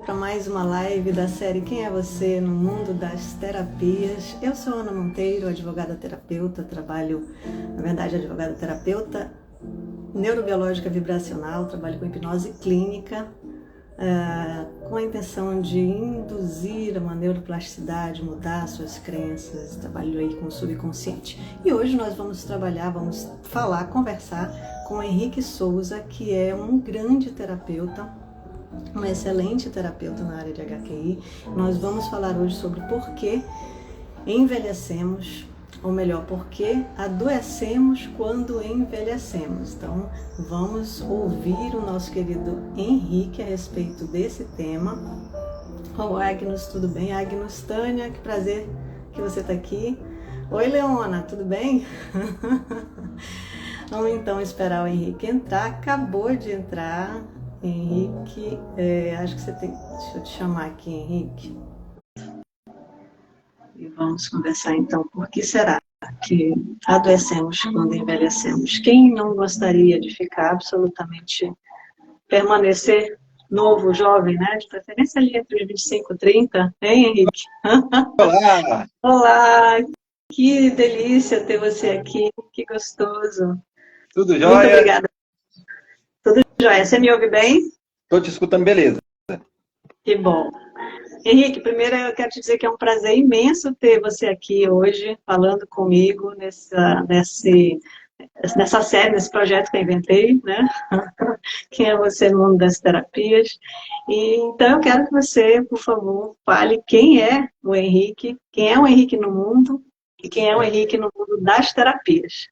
Para mais uma live da série Quem é Você no Mundo das Terapias. Eu sou Ana Monteiro, advogada terapeuta, trabalho, na verdade, advogada terapeuta neurobiológica vibracional, trabalho com hipnose clínica, com a intenção de induzir uma neuroplasticidade, mudar suas crenças, trabalho aí com o subconsciente. E hoje nós vamos conversar com o Henrique Souza, que é um grande terapeuta, um excelente terapeuta na área de HQI. Nós vamos falar hoje sobre por que envelhecemos, ou melhor, por que adoecemos quando envelhecemos. Então, vamos ouvir o nosso querido Henrique a respeito desse tema. Ô, Agnes, tudo bem? Agnes, Tânia, que prazer que você está aqui. Oi, Leona, tudo bem? Vamos então esperar o Henrique entrar. Acabou de entrar. Henrique, acho que você tem... Deixa eu te chamar aqui, Henrique. E vamos conversar então, por que será que adoecemos quando envelhecemos? Quem não gostaria de ficar absolutamente, permanecer novo, jovem, né? De preferência ali entre 25 e 30, hein, Henrique? Olá! Olá, que delícia ter você aqui, que gostoso. Tudo Muito jóia? obrigada. Tudo jóia. Você me ouve bem? Estou te escutando, beleza. Que bom. Henrique, primeiro eu quero te dizer que é um prazer imenso ter você aqui hoje, falando comigo nessa série, nesse projeto que eu inventei, né? Quem é você no mundo das terapias? E, então eu quero que você, por favor, fale quem é o Henrique no mundo e quem é o Henrique no mundo das terapias.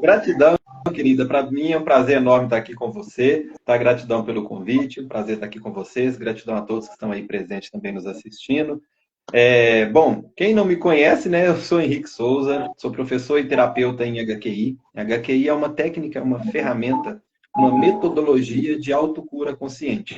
Gratidão, querida. Para mim é um prazer enorme estar aqui com você. Tá? Gratidão pelo convite, um prazer estar aqui com vocês. Gratidão a todos que estão aí presentes também nos assistindo. Bom, quem não me conhece, né? Eu sou Henrique Souza, sou professor e terapeuta em HQI. HQI é uma técnica, uma ferramenta, uma metodologia de autocura consciente.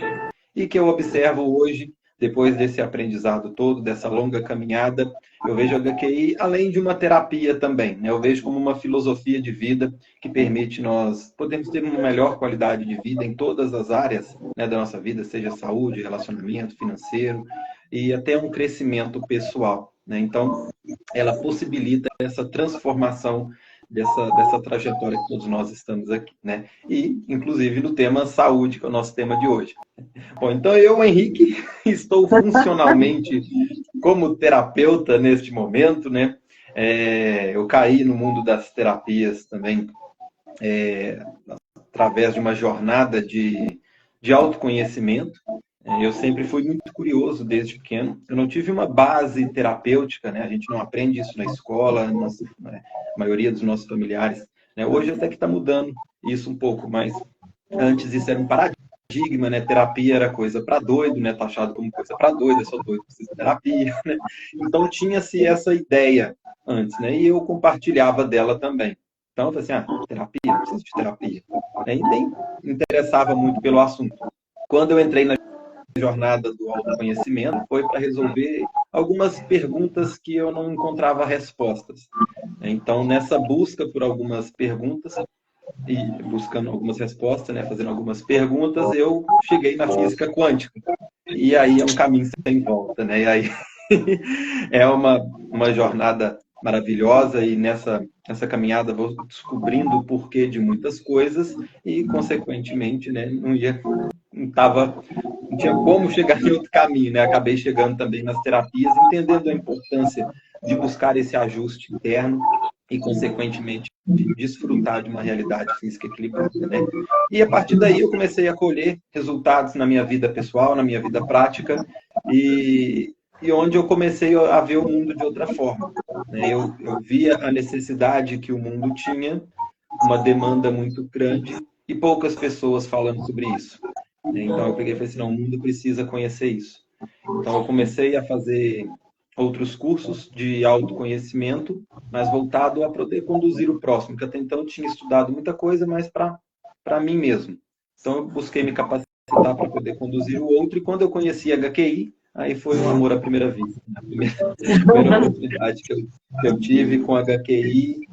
E que eu observo hoje, depois desse aprendizado todo, dessa longa caminhada, eu vejo a HQI além de uma terapia também, né? Eu vejo como uma filosofia de vida que permite nós podermos ter uma melhor qualidade de vida em todas as áreas, né, da nossa vida, seja saúde, relacionamento, financeiro e até um crescimento pessoal, né? Então, ela possibilita essa transformação dessa trajetória que todos nós estamos aqui, né? E, inclusive, no tema saúde, que é o nosso tema de hoje. Bom, então eu, Henrique, estou funcionalmente como terapeuta neste momento, né? Eu caí no mundo das terapias também através de uma jornada de autoconhecimento. Eu sempre fui muito curioso desde pequeno. Eu não tive uma base terapêutica, né? A gente não aprende isso na escola, a maioria dos nossos familiares, né? Hoje até que está mudando isso um pouco, mas antes isso era um paradigma, né? Terapia era coisa para doido, né? Taxado como coisa para doido, eu sou doido, preciso de terapia, né? Então tinha-se essa ideia antes, né? E eu compartilhava dela também. Então eu falei assim, terapia, preciso de terapia. E nem interessava muito pelo assunto. Quando eu entrei na jornada do autoconhecimento, foi para resolver algumas perguntas que eu não encontrava respostas. Então, nessa busca por algumas perguntas, e buscando algumas respostas, né, fazendo algumas perguntas, eu cheguei na física quântica. E aí é um caminho sem volta, né? E aí é uma jornada maravilhosa e nessa caminhada vou descobrindo o porquê de muitas coisas e, consequentemente, né, não tinha como chegar em outro caminho, né? Acabei chegando também nas terapias, entendendo a importância de buscar esse ajuste interno e, consequentemente, desfrutar de uma realidade física equilibrada, né? E a partir daí eu comecei a colher resultados na minha vida pessoal, na minha vida prática e onde eu comecei a ver o mundo de outra forma, né? Eu via a necessidade que o mundo tinha, uma demanda muito grande e poucas pessoas falando sobre isso. Então eu peguei e falei assim, não, o mundo precisa conhecer isso. Então eu comecei a fazer outros cursos de autoconhecimento, mas voltado a poder conduzir o próximo, que até então eu tinha estudado muita coisa, mas para mim mesmo. Então eu busquei me capacitar para poder conduzir o outro, e quando eu conheci a HQI, aí foi um amor à primeira vista. A primeira oportunidade que eu tive com a HQI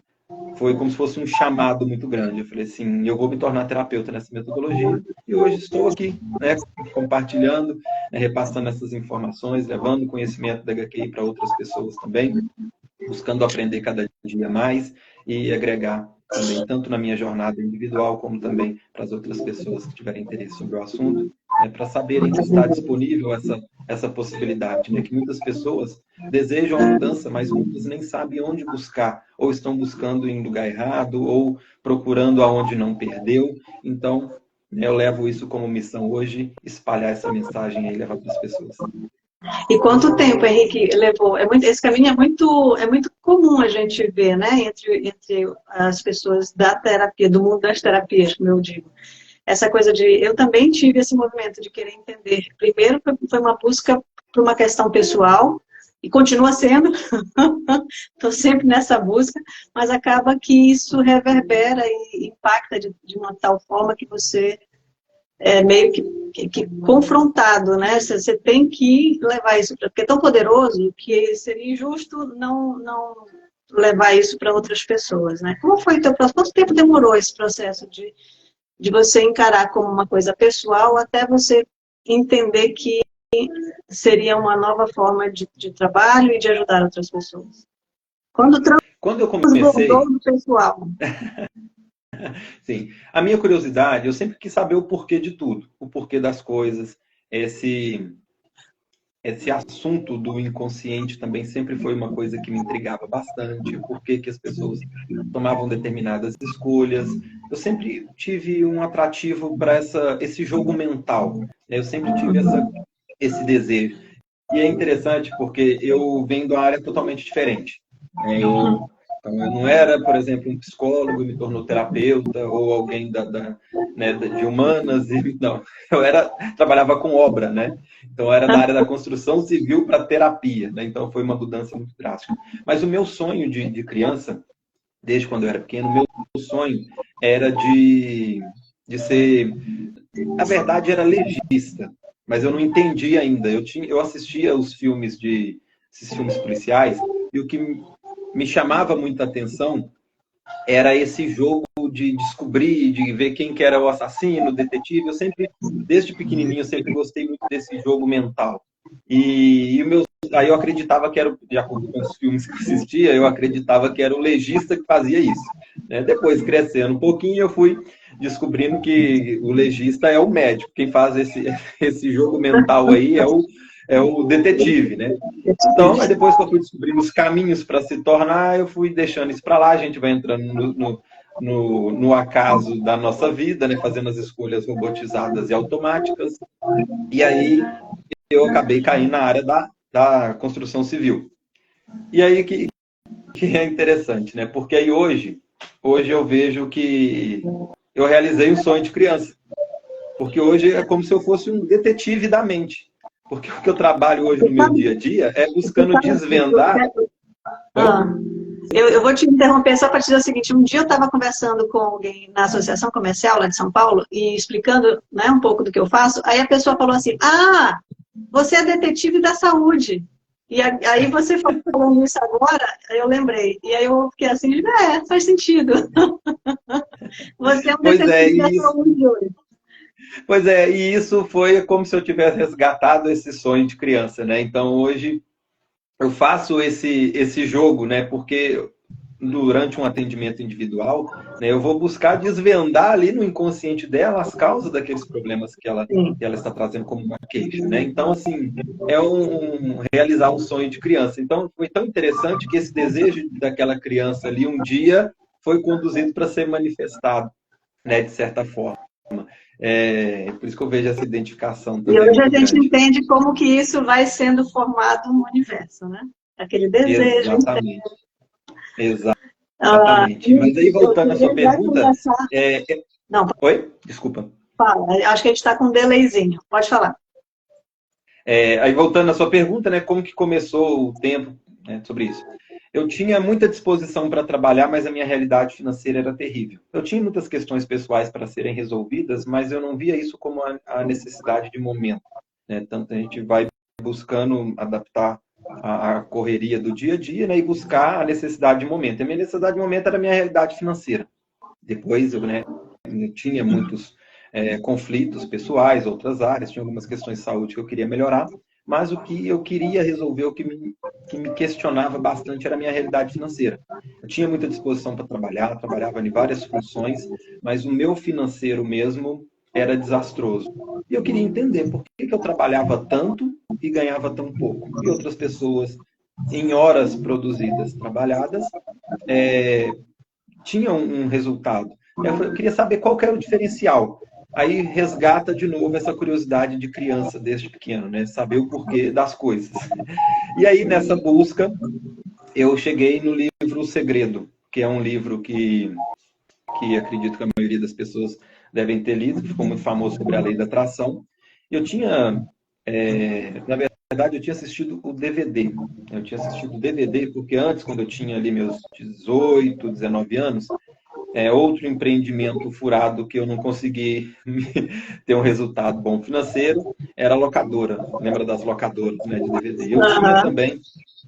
foi como se fosse um chamado muito grande. Eu falei assim, eu vou me tornar terapeuta nessa metodologia. E hoje estou aqui, né, compartilhando, né, repassando essas informações, levando o conhecimento da HQI para outras pessoas também, buscando aprender cada dia mais e agregar também, tanto na minha jornada individual, como também para as outras pessoas que tiverem interesse sobre o assunto, né, para saberem que está disponível essa possibilidade, né, que muitas pessoas desejam a mudança, mas muitas nem sabem onde buscar, ou estão buscando em lugar errado, ou procurando aonde não perdeu. Então, né, eu levo isso como missão hoje, espalhar essa mensagem e levar para as pessoas. E quanto tempo, Henrique, levou? Esse caminho é muito comum a gente ver, né, entre as pessoas da terapia, do mundo das terapias, como eu digo. Essa coisa de... Eu também tive esse movimento de querer entender. Primeiro, foi uma busca por uma questão pessoal, e continua sendo. Estou sempre nessa busca, mas acaba que isso reverbera e impacta de uma tal forma que você é meio que confrontado, né? Você tem que levar isso, porque é tão poderoso que seria injusto não levar isso para outras pessoas, né? Como foi o teu processo? Quanto tempo demorou esse processo de você encarar como uma coisa pessoal até você entender que seria uma nova forma de trabalho e de ajudar outras pessoas? Quando eu Transbordou comecei, no pessoal. sim, a minha curiosidade, eu sempre quis saber o porquê de tudo, o porquê das coisas, esse assunto do inconsciente também sempre foi uma coisa que me intrigava bastante, o porquê que as pessoas tomavam determinadas escolhas. Eu sempre tive um atrativo para esse jogo mental, né? Eu sempre tive esse desejo. E é interessante porque eu venho de uma área totalmente diferente, né? Então, eu não era, por exemplo, um psicólogo, me tornou terapeuta, ou alguém né, de humanas, não. Trabalhava com obra, né? Então, eu era da área da construção civil para terapia, né? Então, foi uma mudança muito drástica. Mas o meu sonho de criança, desde quando eu era pequeno, o meu sonho era de ser... Na verdade, era legista, mas eu não entendi ainda. Eu assistia esses filmes policiais, e o que me chamava muita atenção era esse jogo de descobrir, de ver quem que era o assassino, o detetive. Eu sempre, desde pequenininho, sempre gostei muito desse jogo mental. Aí eu acreditava que era, de acordo com os filmes que eu assistia, eu acreditava que era o legista que fazia isso, né? Depois, crescendo um pouquinho, eu fui descobrindo que o legista é o médico. Quem faz esse jogo mental aí é o detetive, né? Então, mas depois que eu fui descobrindo os caminhos para se tornar, eu fui deixando isso para lá, a gente vai entrando no acaso da nossa vida, né? Fazendo as escolhas robotizadas e automáticas. E aí eu acabei caindo na área da construção civil. E aí que é interessante, né? Porque aí hoje eu vejo que eu realizei um sonho de criança. Porque hoje é como se eu fosse um detetive da mente. Porque o que eu trabalho hoje no meu dia a dia é buscando desvendar... Ah, eu vou te interromper só para te dizer o seguinte. Um dia eu estava conversando com alguém na Associação Comercial lá de São Paulo e explicando, né, um pouco do que eu faço. Aí a pessoa falou assim, você é detetive da saúde. E aí você falando isso agora, eu lembrei. E aí eu fiquei assim, faz sentido. Você é um Pois é, detetive da saúde hoje. Pois é, e isso foi como se eu tivesse resgatado esse sonho de criança, né? Então hoje eu faço esse jogo, né? Porque durante um atendimento individual, né, eu vou buscar desvendar ali no inconsciente dela as causas daqueles problemas que ela está trazendo como uma queixa, né? Então, assim, é realizar um sonho de criança. Então, foi tão interessante que esse desejo daquela criança ali um dia foi conduzido para ser manifestado, né, de certa forma. Por isso que eu vejo essa identificação também. E hoje a gente grande. entende como que isso vai sendo formado no universo, né? Aquele desejo. Exatamente. Exatamente. Mas aí, voltando à sua pergunta... Não, Oi? Desculpa. fala. Acho que a gente está com um delayzinho. Pode falar. Aí, voltando à sua pergunta, né, como que começou o tempo, né, sobre isso? Eu tinha muita disposição para trabalhar, mas a minha realidade financeira era terrível. Eu tinha muitas questões pessoais para serem resolvidas, mas eu não via isso como a necessidade de momento, né? Tanto a gente vai buscando adaptar a correria do dia a dia, né, e buscar a necessidade de momento. A minha necessidade de momento era a minha realidade financeira. Depois eu tinha muitos conflitos pessoais, outras áreas, tinha algumas questões de saúde que eu queria melhorar, mas o que eu queria resolver, que me questionava bastante era a minha realidade financeira. Eu tinha muita disposição para trabalhar, trabalhava em várias funções, mas o meu financeiro mesmo era desastroso. E eu queria entender por que eu trabalhava tanto e ganhava tão pouco. E outras pessoas, em horas produzidas, trabalhadas, tinham um resultado. Eu queria saber qual que era o diferencial. Aí resgata de novo essa curiosidade de criança desde pequeno, né? Saber o porquê das coisas. E aí, nessa busca, eu cheguei no livro O Segredo, que é um livro que acredito que a maioria das pessoas devem ter lido, que ficou muito famoso sobre a lei da atração. Eu tinha, na verdade, eu tinha assistido o DVD. Eu tinha assistido o DVD porque antes, quando eu tinha ali meus 18, 19 anos, outro empreendimento furado que eu não consegui ter um resultado bom financeiro era a locadora. Lembra das locadoras, né, de DVD? Eu tinha também,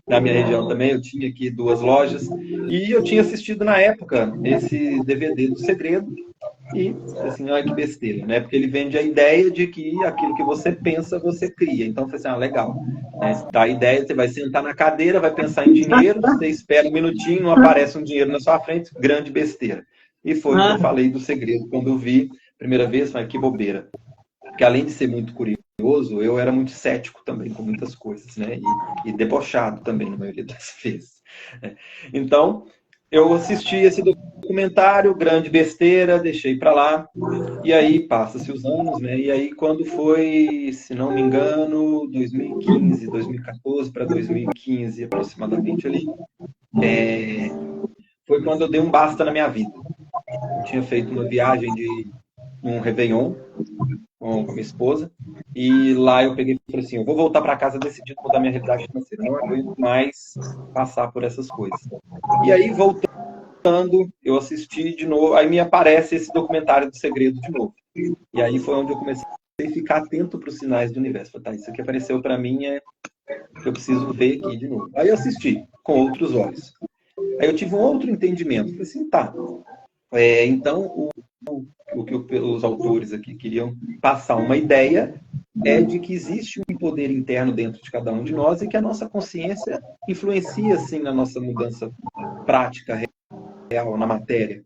na minha região também, eu tinha aqui 2 lojas e eu tinha assistido na época esse DVD do Segredo e, assim, olha que besteira, né? Porque ele vende a ideia de que aquilo que você pensa, você cria. Então, eu falei assim, legal. Né? Dá a ideia, você vai sentar na cadeira, vai pensar em dinheiro, você espera um minutinho, não aparece um dinheiro na sua frente, grande besteira. E foi o que eu falei do Segredo. Quando eu vi, primeira vez, falei, que bobeira. Porque além de ser muito curioso, eu era muito cético também com muitas coisas, né? E debochado também, na maioria das vezes. Né? Então, eu assisti esse documentário, grande besteira, deixei para lá. E aí passa-se os anos, né? E aí quando foi, se não me engano, 2015, 2014 para 2015 aproximadamente ali, foi quando eu dei um basta na minha vida. Eu tinha feito uma viagem de um Réveillon com a minha esposa, e lá eu peguei e falei assim, eu vou voltar para casa decidido mudar minha realidade financeira, não aguento mais passar por essas coisas. E aí, voltando, eu assisti de novo, aí me aparece esse documentário do Segredo de novo. E aí foi onde eu comecei a ficar atento para os sinais do universo. Falei, tá, isso aqui apareceu para mim, eu preciso ver aqui de novo. Aí eu assisti com outros olhos. Aí eu tive um outro entendimento. Falei assim, tá, então o que os autores aqui queriam passar uma ideia de que existe um poder interno dentro de cada um de nós e que a nossa consciência influencia, sim, na nossa mudança prática, real, na matéria.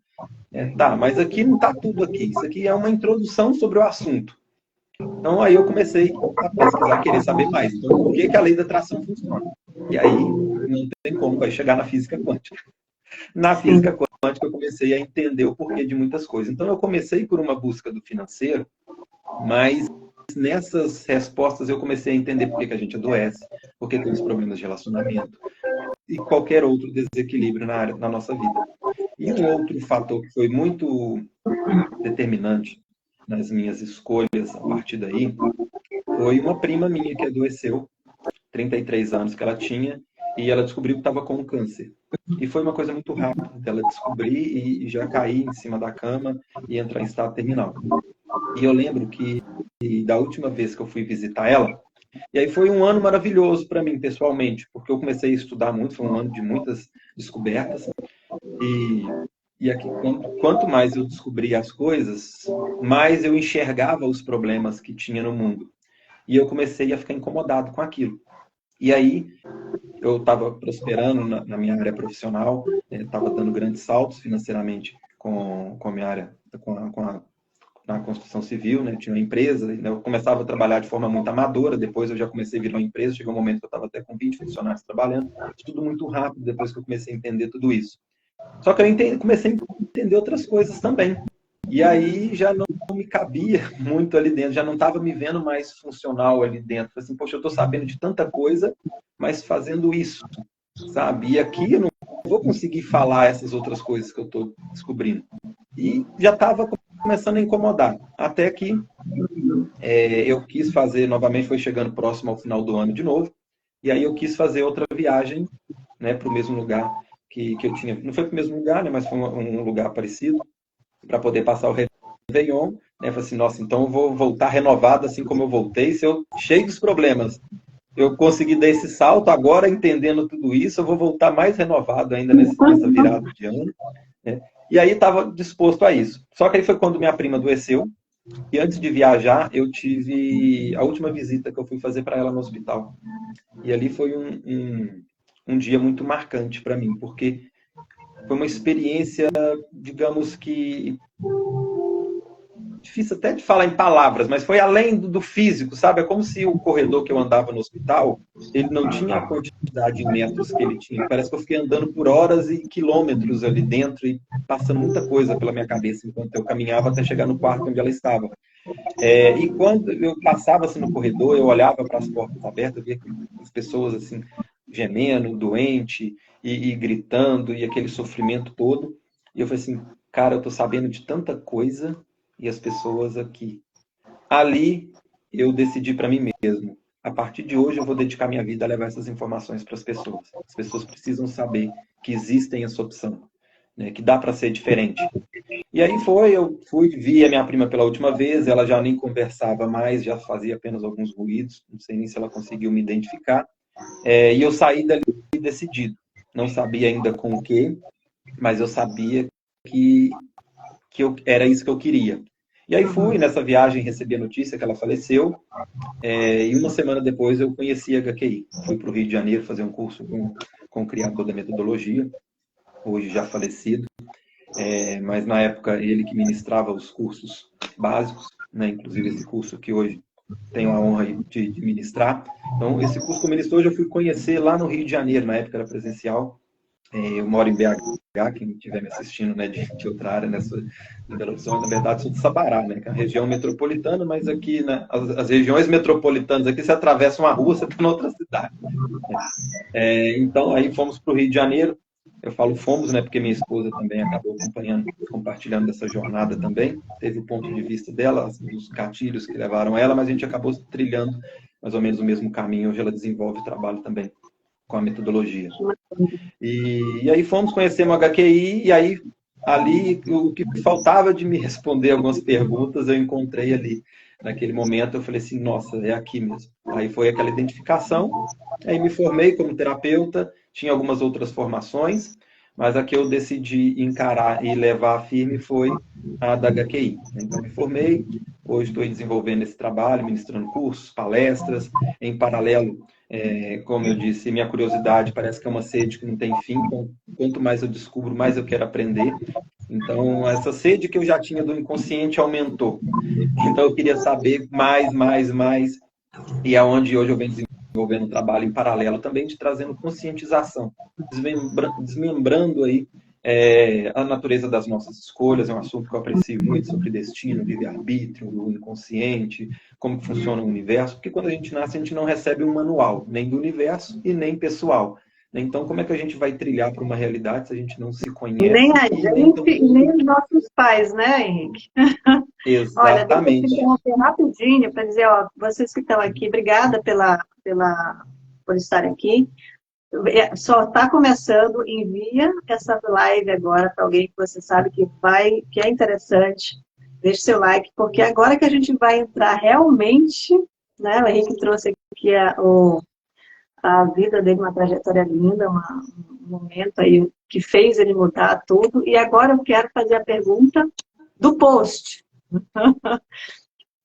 Tá, mas aqui não está tudo aqui. Isso aqui é uma introdução sobre o assunto. Então, aí eu comecei a pesquisar, querer saber mais. Então, por que a lei da atração funciona? E aí, não tem como, vai chegar na física quântica. Na física quântica, eu comecei a entender o porquê de muitas coisas. Então, eu comecei por uma busca do financeiro, mas nessas respostas eu comecei a entender por que a gente adoece, por que tem os problemas de relacionamento e qualquer outro desequilíbrio na nossa vida. E um outro fator que foi muito determinante nas minhas escolhas a partir daí foi uma prima minha que adoeceu, 33 anos que ela tinha, e ela descobriu que estava com câncer. E foi uma coisa muito rápida dela descobrir e já cair em cima da cama e entrar em estado terminal. E eu lembro que da última vez que eu fui visitar ela, e aí foi um ano maravilhoso para mim, pessoalmente, porque eu comecei a estudar muito, foi um ano de muitas descobertas. E aqui, quanto mais eu descobria as coisas, mais eu enxergava os problemas que tinha no mundo. E eu comecei a ficar incomodado com aquilo. E aí, eu estava prosperando na minha área profissional, estava dando grandes saltos financeiramente com a minha área, na construção civil, né? Tinha uma empresa, né? Eu começava a trabalhar de forma muito amadora, depois eu já comecei a virar uma empresa, chegou um momento que eu estava até com 20 funcionários trabalhando, tudo muito rápido depois que eu comecei a entender tudo isso. Só que eu comecei a entender outras coisas também. E aí já não me cabia muito ali dentro, já não estava me vendo mais funcional ali dentro. Assim, poxa, eu estou sabendo de tanta coisa, mas fazendo isso, sabe? E aqui eu não vou conseguir falar essas outras coisas que eu estou descobrindo. E já estava começando a incomodar. Até que eu quis fazer, novamente, foi chegando próximo ao final do ano de novo, e aí eu quis fazer outra viagem, né, para o mesmo lugar que eu tinha. Não foi para o mesmo lugar, né, mas foi um lugar parecido, para poder passar o Réveillon. Né, falei assim, nossa, então eu vou voltar renovado assim como eu voltei, cheio dos problemas. eu consegui dar esse salto, agora entendendo tudo isso, eu vou voltar mais renovado ainda nessa virada de ano, né? E aí estava disposto a isso. Só que aí foi quando minha prima adoeceu, e antes de viajar, eu tive a última visita que eu fui fazer para ela no hospital. E ali foi um dia muito marcante para mim, porque foi uma experiência, digamos que difícil até de falar em palavras, mas foi além do físico, sabe? É como se o corredor que eu andava no hospital, ele não tinha a quantidade de metros que ele tinha. Parece que eu fiquei andando por horas e quilômetros ali dentro e passando muita coisa pela minha cabeça enquanto eu caminhava até chegar no quarto onde ela estava. E quando eu passava assim no corredor, eu olhava para as portas abertas, eu via as pessoas assim gemendo, doente e gritando e aquele sofrimento todo. E eu falei assim, cara, eu tô sabendo de tanta coisa e as pessoas aqui. Ali eu decidi para mim mesmo, a partir de hoje eu vou dedicar minha vida a levar essas informações para as pessoas. As pessoas precisam saber que existem essa opção, né, que dá para ser diferente. E aí eu fui, vi a minha prima pela última vez, ela já nem conversava mais, já fazia apenas alguns ruídos, não sei nem se ela conseguiu me identificar. E eu saí dali decidido. Não sabia ainda com o quê, mas eu sabia que era isso que eu queria. E aí fui nessa viagem, recebi a notícia que ela faleceu, e uma semana depois eu conheci a HQI. Fui para o Rio de Janeiro fazer um curso com o criador da metodologia, hoje já falecido. Mas na época ele que ministrava os cursos básicos, né? Inclusive esse curso que hoje tenho a honra de ministrar. Então, esse curso que eu ministro hoje eu fui conhecer lá no Rio de Janeiro, na época era presencial. Eu moro em BH, quem estiver me assistindo, né, de outra área, de Belo Horizonte, na verdade sou de Sabará, né, que é a região metropolitana, mas aqui, né, as regiões metropolitanas aqui, você atravessa uma rua, você está em outra cidade. Então, aí fomos para o Rio de Janeiro. Eu falo fomos, né, porque minha esposa também acabou compartilhando dessa jornada também. Teve o ponto de vista dela, os gatilhos que levaram ela, mas a gente acabou trilhando mais ou menos o mesmo caminho. Hoje ela desenvolve trabalho também com a metodologia. E aí fomos conhecer o HQI, e aí ali o que faltava de me responder algumas perguntas eu encontrei ali. Naquele momento eu falei assim, nossa, é aqui mesmo. Aí foi aquela identificação, aí me formei como terapeuta, tinha algumas outras formações, mas a que eu decidi encarar e levar firme foi a da HQI. Então me formei, hoje estou desenvolvendo esse trabalho, ministrando cursos, palestras, em paralelo, como eu disse, minha curiosidade parece que é uma sede que não tem fim, então, quanto mais eu descubro, mais eu quero aprender. Então, essa sede que eu já tinha do inconsciente aumentou. Então, eu queria saber mais, mais, mais. E é onde hoje eu venho desenvolvendo um trabalho em paralelo também de trazendo conscientização, desmembrando aí a natureza das nossas escolhas. É um assunto que eu aprecio muito, sobre destino, livre-arbítrio, o inconsciente, como funciona o universo, porque quando a gente nasce, a gente não recebe um manual, nem do universo e nem pessoal. Então, como é que a gente vai trilhar para uma realidade se a gente não se Nem conhece? a gente, nem os nossos pais, né, Henrique? Olha, deixa eu te Exatamente. interromper rapidinho para dizer, ó, vocês que estão aqui, obrigada por estarem aqui. Só está começando, envia essa live agora para alguém que você sabe que é interessante. Deixe seu like, porque agora que a gente vai entrar realmente, né? O Henrique trouxe aqui a vida dele, uma trajetória linda, um momento aí que fez ele mudar tudo. E agora eu quero fazer a pergunta do post.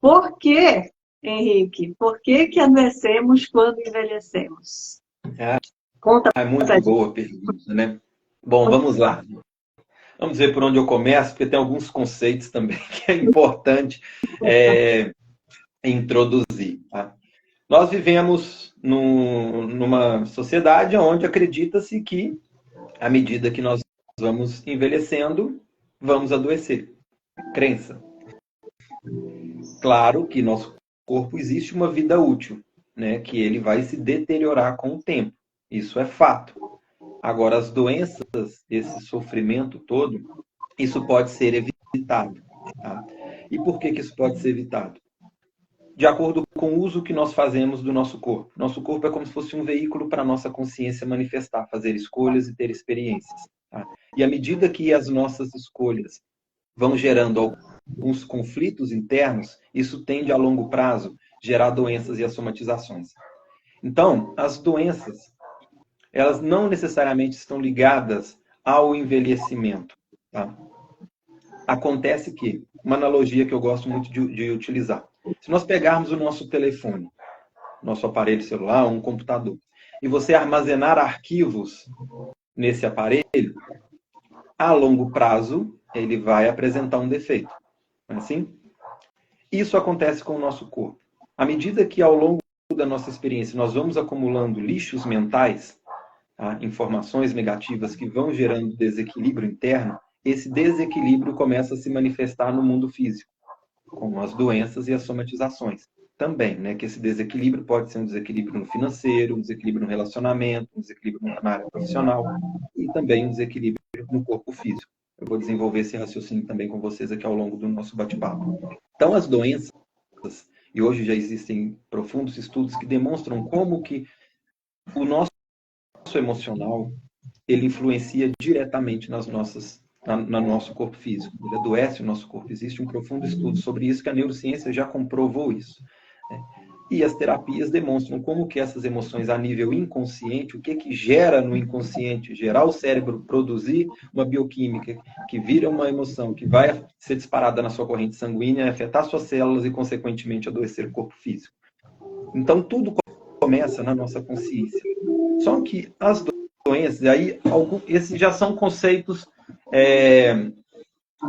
Por que, Henrique? Por que adoecemos quando envelhecemos? Conta É muito pra gente. boa a pergunta, né? Bom, vamos lá. Vamos ver por onde eu começo, porque tem alguns conceitos também que é importante introduzir. Tá? Nós vivemos numa sociedade onde acredita-se que, à medida que nós vamos envelhecendo, vamos adoecer. Crença. Claro que nosso corpo existe uma vida útil, né? Que ele vai se deteriorar com o tempo. Isso é fato. Agora, as doenças, esse sofrimento todo, isso pode ser evitado. Tá? E por que isso pode ser evitado? De acordo com o uso que nós fazemos do nosso corpo. Nosso corpo é como se fosse um veículo para a nossa consciência manifestar, fazer escolhas e ter experiências. Tá? E à medida que as nossas escolhas vão gerando alguns conflitos internos, isso tende a longo prazo gerar doenças e as somatizações. Então, as doenças, elas não necessariamente estão ligadas ao envelhecimento. Tá? Acontece que, uma analogia que eu gosto muito de utilizar, se nós pegarmos o nosso telefone, nosso aparelho celular, um computador, e você armazenar arquivos nesse aparelho, a longo prazo, ele vai apresentar um defeito. Não é assim? Isso acontece com o nosso corpo. À medida que, ao longo da nossa experiência, nós vamos acumulando lixos mentais, tá? Informações negativas que vão gerando desequilíbrio interno, esse desequilíbrio começa a se manifestar no mundo físico, com as doenças e as somatizações. Também, né, que esse desequilíbrio pode ser um desequilíbrio no financeiro, um desequilíbrio no relacionamento, um desequilíbrio na área profissional e também um desequilíbrio no corpo físico. Eu vou desenvolver esse raciocínio também com vocês aqui ao longo do nosso bate-papo. Então, as doenças, e hoje já existem profundos estudos que demonstram como que o nosso emocional, ele influencia diretamente no nosso corpo físico. Ele adoece o nosso corpo. Existe um profundo estudo sobre isso, que a neurociência já comprovou isso. Né? E as terapias demonstram como que essas emoções a nível inconsciente, o que gera no inconsciente, gerar o cérebro produzir uma bioquímica que vira uma emoção, que vai ser disparada na sua corrente sanguínea, afetar suas células e, consequentemente, adoecer o corpo físico. Então, tudo começa na nossa consciência. Só que as doenças, aí, esses já são conceitos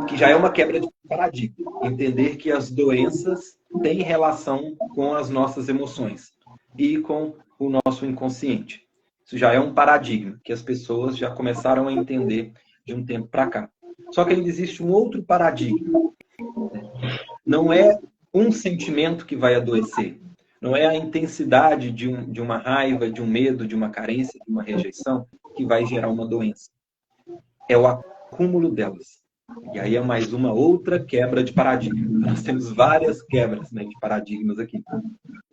que já é uma quebra de paradigma. Entender que as doenças têm relação com as nossas emoções e com o nosso inconsciente. Isso já é um paradigma que as pessoas já começaram a entender de um tempo para cá. Só que ainda existe um outro paradigma. Não é um sentimento que vai adoecer. Não é a intensidade de uma raiva, de um medo, de uma carência, de uma rejeição que vai gerar uma doença. É o acúmulo delas. E aí é mais uma outra quebra de paradigma. Nós temos várias quebras, né, de paradigmas aqui.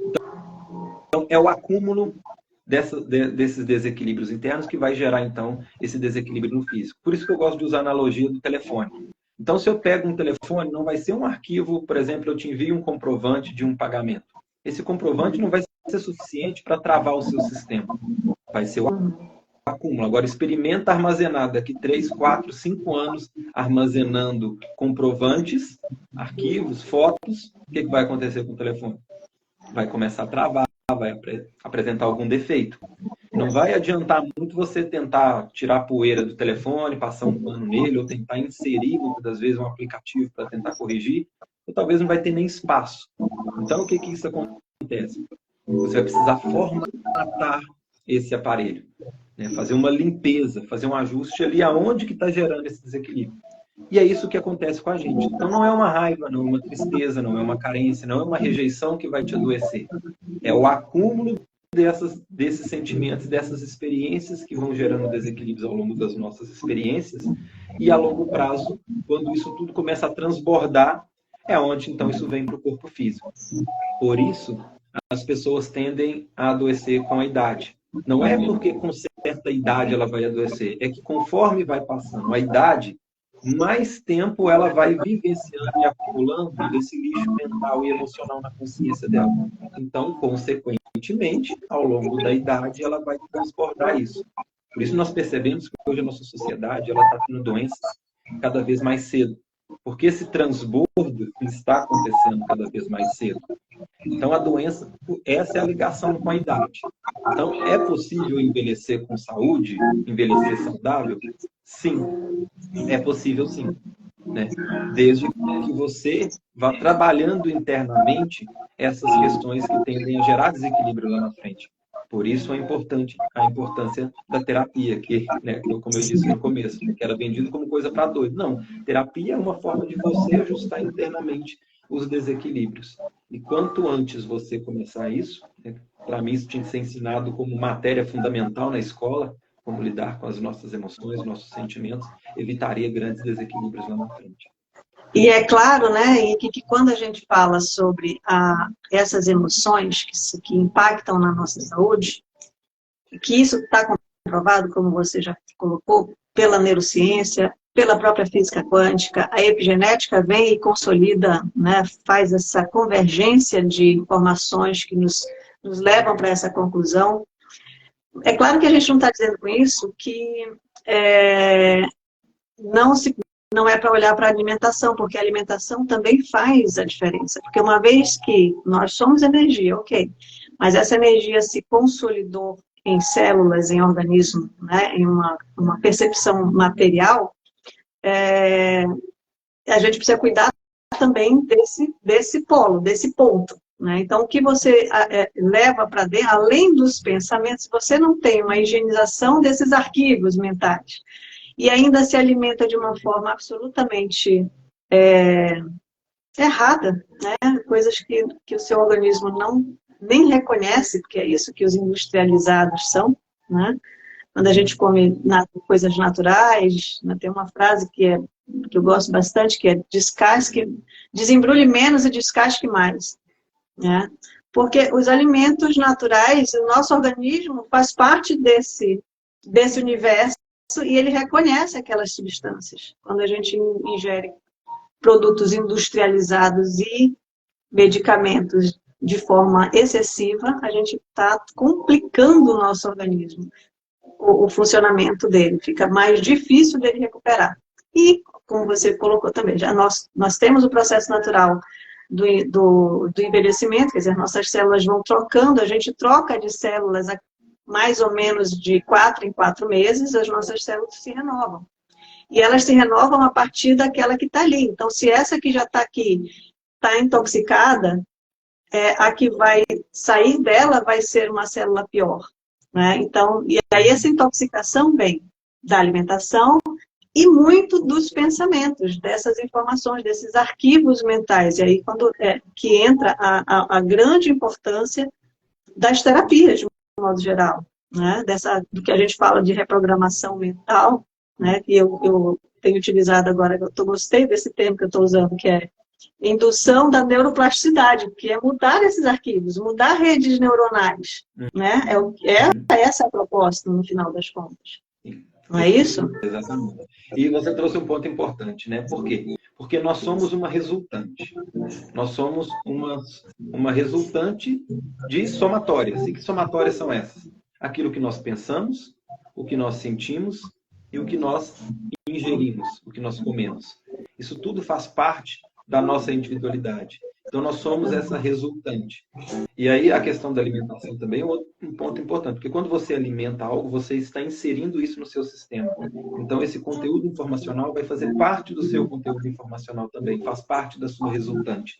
Então, é o acúmulo desses desequilíbrios internos que vai gerar, então, esse desequilíbrio no físico. Por isso que eu gosto de usar a analogia do telefone. Então, se eu pego um telefone, não vai ser um arquivo, por exemplo, eu te envio um comprovante de um pagamento. Esse comprovante não vai ser suficiente para travar o seu sistema. Vai ser o acúmulo. Agora, experimenta armazenar daqui 3, 4, 5 anos, armazenando comprovantes, arquivos, fotos. O que vai acontecer com o telefone? Vai começar a travar, vai apresentar algum defeito. Não vai adiantar muito você tentar tirar a poeira do telefone, passar um pano nele, ou tentar inserir, muitas das vezes, um aplicativo para tentar corrigir, ou talvez não vai ter nem espaço. Então, o que isso acontece? Você vai precisar formatar esse aparelho, né? Fazer uma limpeza, fazer um ajuste ali aonde que está gerando esse desequilíbrio. E é isso que acontece com a gente. Então, não é uma raiva, não é uma tristeza, não é uma carência, não é uma rejeição que vai te adoecer. É o acúmulo desses sentimentos, dessas experiências que vão gerando desequilíbrios ao longo das nossas experiências. E a longo prazo, quando isso tudo começa a transbordar, é onde então isso vem para o corpo físico. Por isso, as pessoas tendem a adoecer com a idade. Não é porque com certa idade ela vai adoecer, é que conforme vai passando a idade, mais tempo ela vai vivenciando e acumulando esse lixo mental e emocional na consciência dela. Então, consequentemente, ao longo da idade, ela vai transbordar isso. Por isso nós percebemos que hoje a nossa sociedade está tendo doenças cada vez mais cedo. Porque esse transbordo está acontecendo cada vez mais cedo. Então, a doença, essa é a ligação com a idade. Então, é possível envelhecer com saúde? Envelhecer saudável? Sim. É possível, sim. Né? Desde que você vá trabalhando internamente essas questões que tendem a gerar desequilíbrio lá na frente. Por isso a importância da terapia, que, né, como eu disse no começo, que era vendido como coisa para doido. Não, terapia é uma forma de você ajustar internamente os desequilíbrios. E quanto antes você começar isso, né, para mim isso tinha que ser ensinado como matéria fundamental na escola, como lidar com as nossas emoções, nossos sentimentos, evitaria grandes desequilíbrios lá na frente. E é claro, né, e que quando a gente fala sobre essas emoções que impactam na nossa saúde, que isso está comprovado, como você já colocou, pela neurociência, pela própria física quântica, a epigenética vem e consolida, né, faz essa convergência de informações que nos nos levam para essa conclusão. É claro que a gente não está dizendo com isso que não é para olhar para a alimentação, porque a alimentação também faz a diferença. Porque uma vez que nós somos energia, ok, mas essa energia se consolidou em células, em organismo, né, em uma percepção material, a gente precisa cuidar também desse polo, desse ponto. Né? Então, o que você leva para dentro, além dos pensamentos, você não tem uma higienização desses arquivos mentais e ainda se alimenta de uma forma absolutamente errada, né? Coisas que o seu organismo nem reconhece, porque é isso que os industrializados são, né? Quando a gente come coisas naturais, né? Tem uma frase que eu gosto bastante, que é desembrulhe menos e descasque mais, né? Porque os alimentos naturais, o nosso organismo faz parte desse universo e ele reconhece aquelas substâncias. Quando a gente ingere produtos industrializados e medicamentos de forma excessiva, a gente está complicando o nosso organismo, o funcionamento dele, fica mais difícil dele recuperar. E, como você colocou também, já nós temos o processo natural do envelhecimento, quer dizer, nossas células vão trocando, a gente troca de células a mais ou menos de 4 em 4 meses, as nossas células se renovam. E elas se renovam a partir daquela que está ali. Então, se essa que já está aqui está intoxicada, a que vai sair dela vai ser uma célula pior. Né? Então, e aí essa intoxicação vem da alimentação e muito dos pensamentos, dessas informações, desses arquivos mentais. E aí que entra a grande importância das terapias, de um modo geral. Né? Do que a gente fala de reprogramação mental, né? Que eu tenho utilizado agora, eu gostei desse termo que eu estou usando, que é indução da neuroplasticidade, que é mudar esses arquivos, mudar redes neuronais. Né? Essa é a proposta, no final das contas. Não é isso? Exatamente. E você trouxe um ponto importante, né? Por quê? Porque nós somos uma resultante. Nós somos uma resultante de somatórias. E que somatórias são essas? Aquilo que nós pensamos, o que nós sentimos e o que nós ingerimos, o que nós comemos. Isso tudo faz parte da nossa individualidade. Então, nós somos essa resultante. E aí, a questão da alimentação também é um ponto importante, porque quando você alimenta algo, você está inserindo isso no seu sistema. Então, esse conteúdo informacional vai fazer parte do seu conteúdo informacional também, faz parte da sua resultante.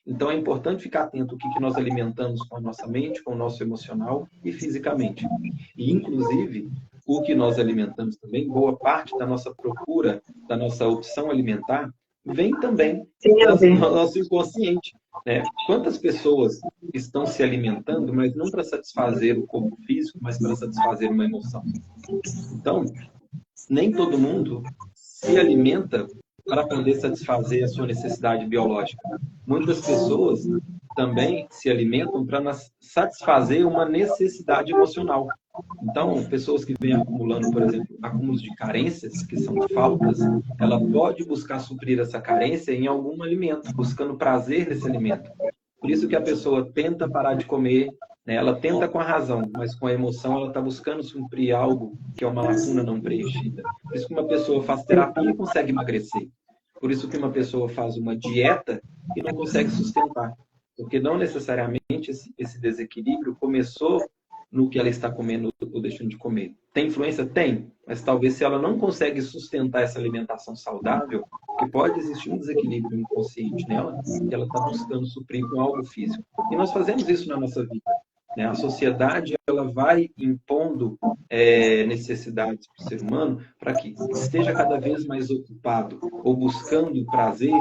Então, é importante ficar atento ao que nós alimentamos com a nossa mente, com o nosso emocional e fisicamente. E, inclusive, o que nós alimentamos também, boa parte da nossa procura, da nossa opção alimentar, vem também do nosso inconsciente. Né? Quantas pessoas estão se alimentando, mas não para satisfazer o corpo físico, mas para satisfazer uma emoção? Então, nem todo mundo se alimenta para poder satisfazer a sua necessidade biológica. Muitas pessoas também se alimentam para satisfazer uma necessidade emocional. Então, pessoas que vêm acumulando, por exemplo, acúmulos de carências, que são faltas, ela pode buscar suprir essa carência em algum alimento, buscando prazer nesse alimento. Por isso que a pessoa tenta parar de comer, né? Ela tenta com a razão, mas com a emoção ela está buscando suprir algo que é uma lacuna não preenchida. Por isso que uma pessoa faz terapia e consegue emagrecer. Por isso que uma pessoa faz uma dieta e não consegue sustentar. Porque não necessariamente esse desequilíbrio começou no que ela está comendo ou deixando de comer. Tem influência? Tem. Mas talvez se ela não consegue sustentar essa alimentação saudável, que pode existir um desequilíbrio inconsciente nela, e ela está buscando suprir com algo físico. E nós fazemos isso na nossa vida. Né? A sociedade ela vai impondo necessidades para o ser humano para que esteja cada vez mais ocupado ou buscando prazer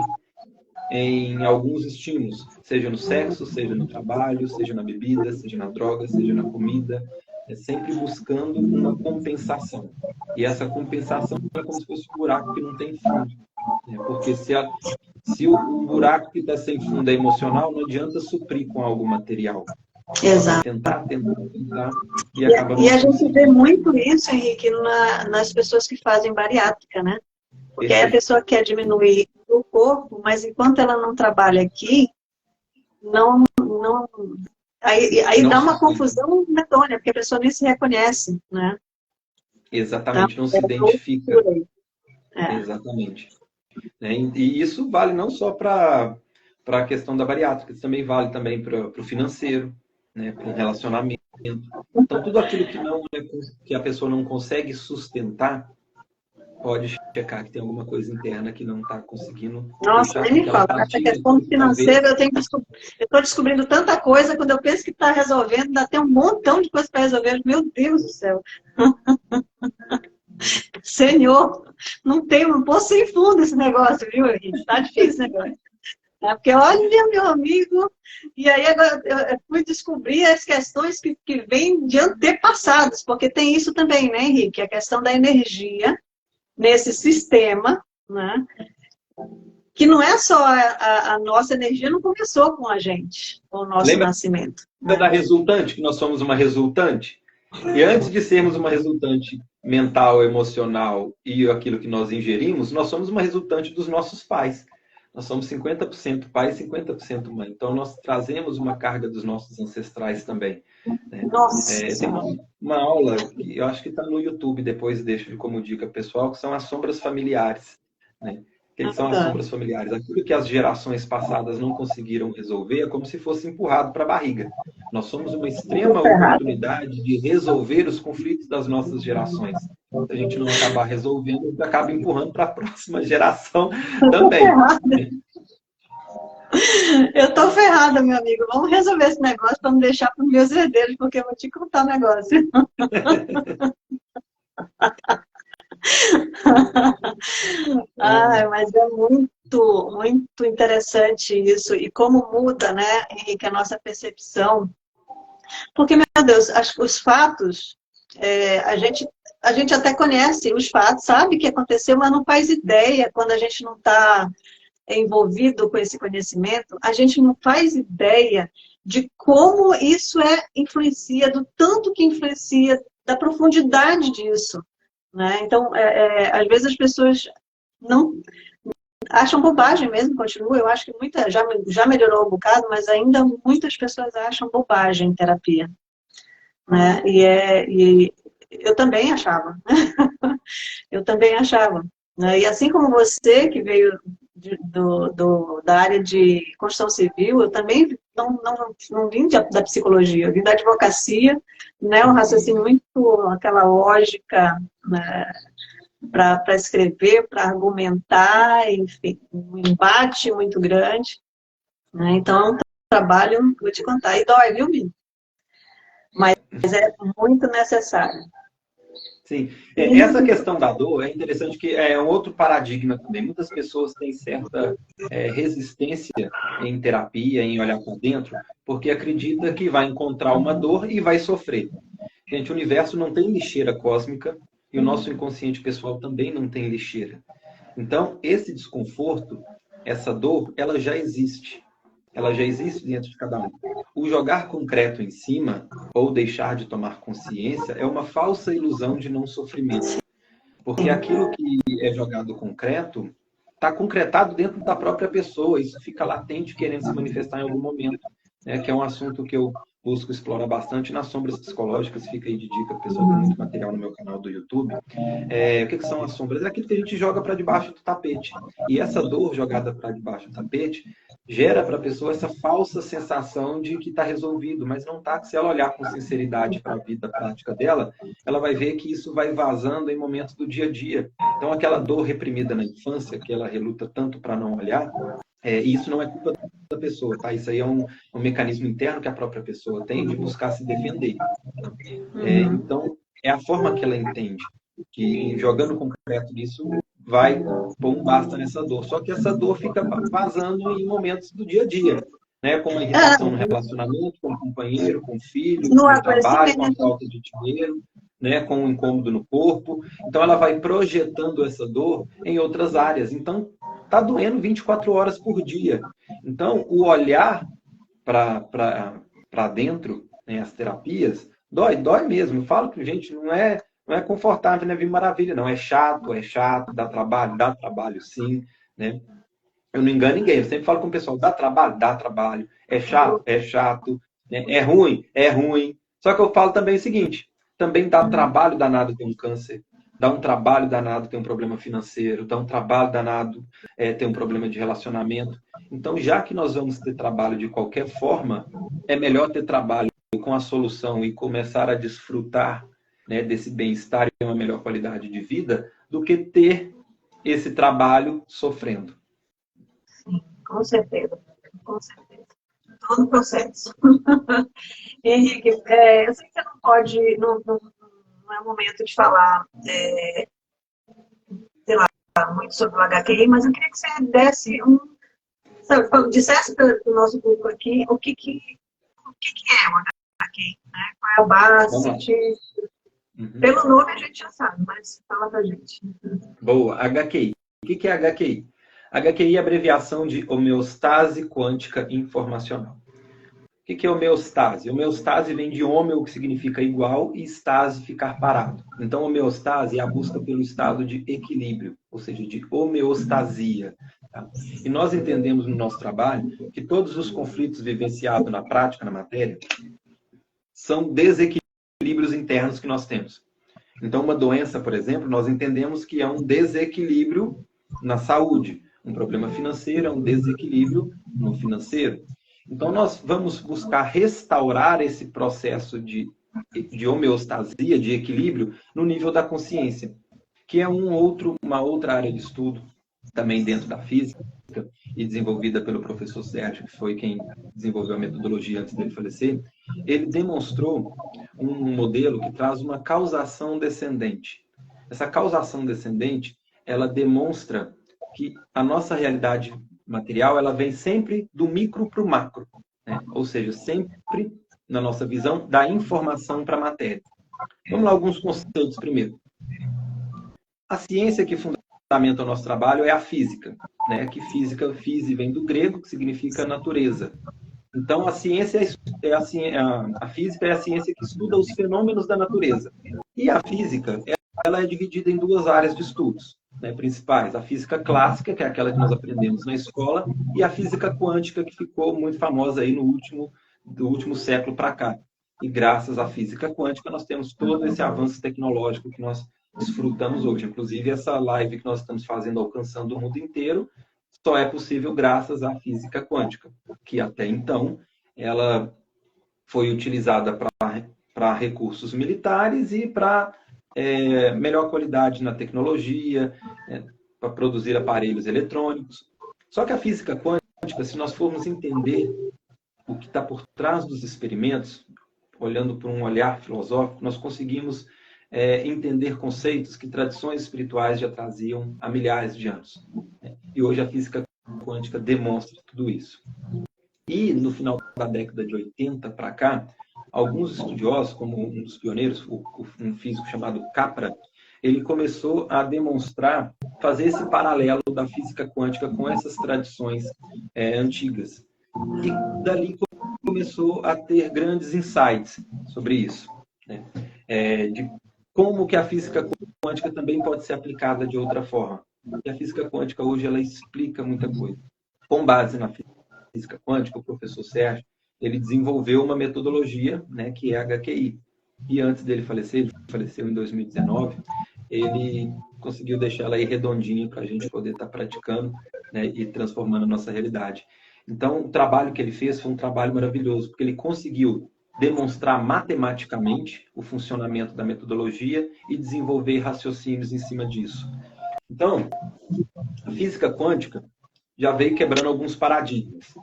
em alguns estímulos, seja no sexo, seja no trabalho, seja na bebida, seja na droga, seja na comida, sempre buscando uma compensação. E essa compensação é como se fosse um buraco que não tem fundo. Né? Porque se o buraco que está sem fundo é emocional, não adianta suprir com algo material. Exato. Tentar e acaba... E a gente vê muito isso, Henrique, nas pessoas que fazem bariátrica, né? Porque aí a pessoa quer diminuir o corpo, mas enquanto ela não trabalha aqui, Aí Não dá uma sustenta. confusão medonha, porque a pessoa nem se reconhece, né? Então, Exatamente, não é se identifica. loucura aí. É. Exatamente. Né? E isso vale não só para a questão da bariátrica, isso também vale também para o financeiro, né? Para o relacionamento. Então, tudo aquilo que não que a pessoa não consegue sustentar, pode checar que tem alguma coisa interna que não está conseguindo Nossa, deixar nem com me que ela fala. Nessa partilhe questão aquilo que talvez. financeira, eu estou descobrindo tanta coisa, quando eu penso que está resolvendo, ainda tem um montão de coisa para resolver. Meu Deus do céu. Senhor, não tem um poço sem fundo esse negócio, viu, Henrique? Tá difícil esse negócio. Né? Porque olha, meu amigo, e aí agora eu fui descobrir as questões que vêm de antepassados, porque tem isso também, né, Henrique? A questão da energia nesse sistema, né? Que não é só a nossa energia, não começou com a gente, com o nosso Lembra nascimento. da Né? resultante, que nós somos uma resultante? E antes de sermos uma resultante mental, emocional e aquilo que nós ingerimos, nós somos uma resultante dos nossos pais. Nós somos 50% pai e 50% mãe. Então, nós trazemos uma carga dos nossos ancestrais também. Né? Nossa Tem Senhora. uma aula que eu acho que está no YouTube, depois deixo como dica pessoal, que são as sombras familiares. Né? O que são as Tá. sombras familiares? Aquilo que as gerações passadas não conseguiram resolver é como se fosse empurrado para a barriga. Nós somos uma Tô extrema ferrada. oportunidade de resolver os conflitos das nossas gerações. Se a gente não acabar resolvendo, acaba empurrando para a próxima geração Eu tô também. ferrada. Eu tô ferrada, meu amigo. Vamos resolver esse negócio para não deixar para os meus herdeiros, porque eu vou te contar um negócio. Ah, mas é muito, muito interessante isso. E como muda, né, Henrique, a nossa percepção. Porque, meu Deus, os fatos, a gente até conhece os fatos, sabe o que aconteceu, mas não faz ideia quando a gente não está envolvido com esse conhecimento, a gente não faz ideia de como isso influencia, do tanto que influencia, da profundidade disso. Né? Então, às vezes as pessoas não acham bobagem mesmo, continua. Eu acho que já melhorou um bocado, mas ainda muitas pessoas acham bobagem terapia. Né? E eu também achava. Eu também achava. Né? E assim como você, que veio da área de construção civil, eu também não vim da psicologia, eu vim da advocacia, né? Um raciocínio muito, aquela lógica, né? Para escrever, para argumentar, enfim, um embate muito grande. Né? Então, é um trabalho, vou te contar, e dói, viu, Mim? Mas é muito necessário. Sim, essa questão da dor é interessante que é um outro paradigma também. Muitas pessoas têm certa resistência em terapia, em olhar para dentro, porque acredita que vai encontrar uma dor e vai sofrer. Gente, o universo não tem lixeira cósmica e o nosso inconsciente pessoal também não tem lixeira. Então, esse desconforto, essa dor, ela já existe. Ela já existe dentro de cada um. O jogar concreto em cima, ou deixar de tomar consciência, é uma falsa ilusão de não sofrimento. Porque aquilo que é jogado concreto está concretado dentro da própria pessoa. Isso fica latente, querendo se manifestar em algum momento. Né? Que é um assunto que eu busco explorar bastante nas sombras psicológicas. Fica aí de dica, pessoal, tem muito material no meu canal do YouTube. O que são as sombras? É aquilo que a gente joga para debaixo do tapete. E essa dor jogada para debaixo do tapete gera para a pessoa essa falsa sensação de que está resolvido, mas não está. Se ela olhar com sinceridade para a vida prática dela, ela vai ver que isso vai vazando em momentos do dia a dia. Então, aquela dor reprimida na infância, que ela reluta tanto para não olhar, isso não é culpa da pessoa, tá? Isso aí é um mecanismo interno que a própria pessoa tem de buscar se defender. Tá? Então, é a forma que ela entende que jogando concreto nisso vai pôr um basta nessa dor. Só que essa dor fica vazando em momentos do dia a dia, né? Com uma irritação no relacionamento, com o companheiro, com o filho, No no trabalho, com a adoecimento. falta de dinheiro, né? Com um incômodo no corpo. Então ela vai projetando essa dor em outras áreas. Então tá doendo 24 horas por dia. Então o olhar para dentro, né, as terapias, dói mesmo. Eu falo que, gente, não é confortável, não é vir maravilha, não. É chato, dá trabalho sim, né? Eu não engano ninguém, eu sempre falo com o pessoal, dá trabalho, é chato, Né? É ruim? É ruim. Só que eu falo também o seguinte, também dá trabalho danado ter um câncer, dá um trabalho danado ter um problema financeiro, dá um trabalho danado ter um problema de relacionamento. Então, já que nós vamos ter trabalho de qualquer forma, é melhor ter trabalho com a solução e começar a desfrutar, né, desse bem-estar e uma melhor qualidade de vida, do que ter esse trabalho sofrendo. Sim, com certeza. Com certeza. Todo o processo. Henrique, eu sei que você não pode, não é o momento de falar, sei lá, muito sobre o HQI, mas eu queria que você desse sabe, dissesse para o nosso público aqui o que é o HQI, né? Qual é a base científica. Uhum. Pelo nome a gente já sabe, mas fala pra gente. Boa, HQI. O que é HQI? HQI é a abreviação de homeostase quântica informacional. O que é homeostase? Homeostase vem de homeo, que significa igual, e estase, ficar parado. Então, homeostase é a busca pelo estado de equilíbrio, ou seja, de homeostasia. Tá? E nós entendemos no nosso trabalho que todos os conflitos vivenciados na prática, na matéria, são desequilíbrios internos que nós temos. Então, uma doença, por exemplo, nós entendemos que é um desequilíbrio na saúde. Um problema financeiro é um desequilíbrio no financeiro. Então, nós vamos buscar restaurar esse processo de homeostasia, de equilíbrio, no nível da consciência, que é uma outra área de estudo, também dentro da física, e desenvolvida pelo professor Sérgio, que foi quem desenvolveu a metodologia antes dele falecer. Ele demonstrou um modelo que traz uma causação descendente. Essa causação descendente, ela demonstra que a nossa realidade material, ela vem sempre do micro para o macro, né? Ou seja, sempre, na nossa visão, da informação para a matéria. Vamos lá, alguns conceitos primeiro. A ciência que fundamenta o nosso trabalho é a física, né? Que física, físi vem do grego, que significa natureza. Então, a ciência a física é a ciência que estuda os fenômenos da natureza. E a física, ela é dividida em duas áreas de estudos, né, principais. A física clássica, que é aquela que nós aprendemos na escola, e a física quântica, que ficou muito famosa aí do último século para cá. E graças à física quântica, nós temos todo esse avanço tecnológico que nós desfrutamos hoje. Inclusive, essa live que nós estamos fazendo, alcançando o mundo inteiro, só é possível graças à física quântica, que até então ela foi utilizada para recursos militares e para melhor qualidade na tecnologia, para produzir aparelhos eletrônicos. Só que a física quântica, se nós formos entender o que está por trás dos experimentos, olhando por um olhar filosófico, nós conseguimos entender conceitos que tradições espirituais já traziam há milhares de anos. E hoje a física quântica demonstra tudo isso. E no final da década de 80 para cá, alguns estudiosos, como um dos pioneiros, um físico chamado Capra, ele começou a demonstrar, fazer esse paralelo da física quântica com essas tradições antigas. E dali começou a ter grandes insights sobre isso, né? De como que a física quântica também pode ser aplicada de outra forma. E a física quântica hoje ela explica muita coisa. Com base na física quântica, o professor Sérgio, ele desenvolveu uma metodologia, né, que é a HQI. E antes dele falecer, ele faleceu em 2019, ele conseguiu deixar ela aí redondinha para a gente poder estar praticando, né, e transformando a nossa realidade. Então, o trabalho que ele fez foi um trabalho maravilhoso, porque ele conseguiu demonstrar matematicamente o funcionamento da metodologia e desenvolver raciocínios em cima disso. Então, a física quântica já veio quebrando alguns paradigmas.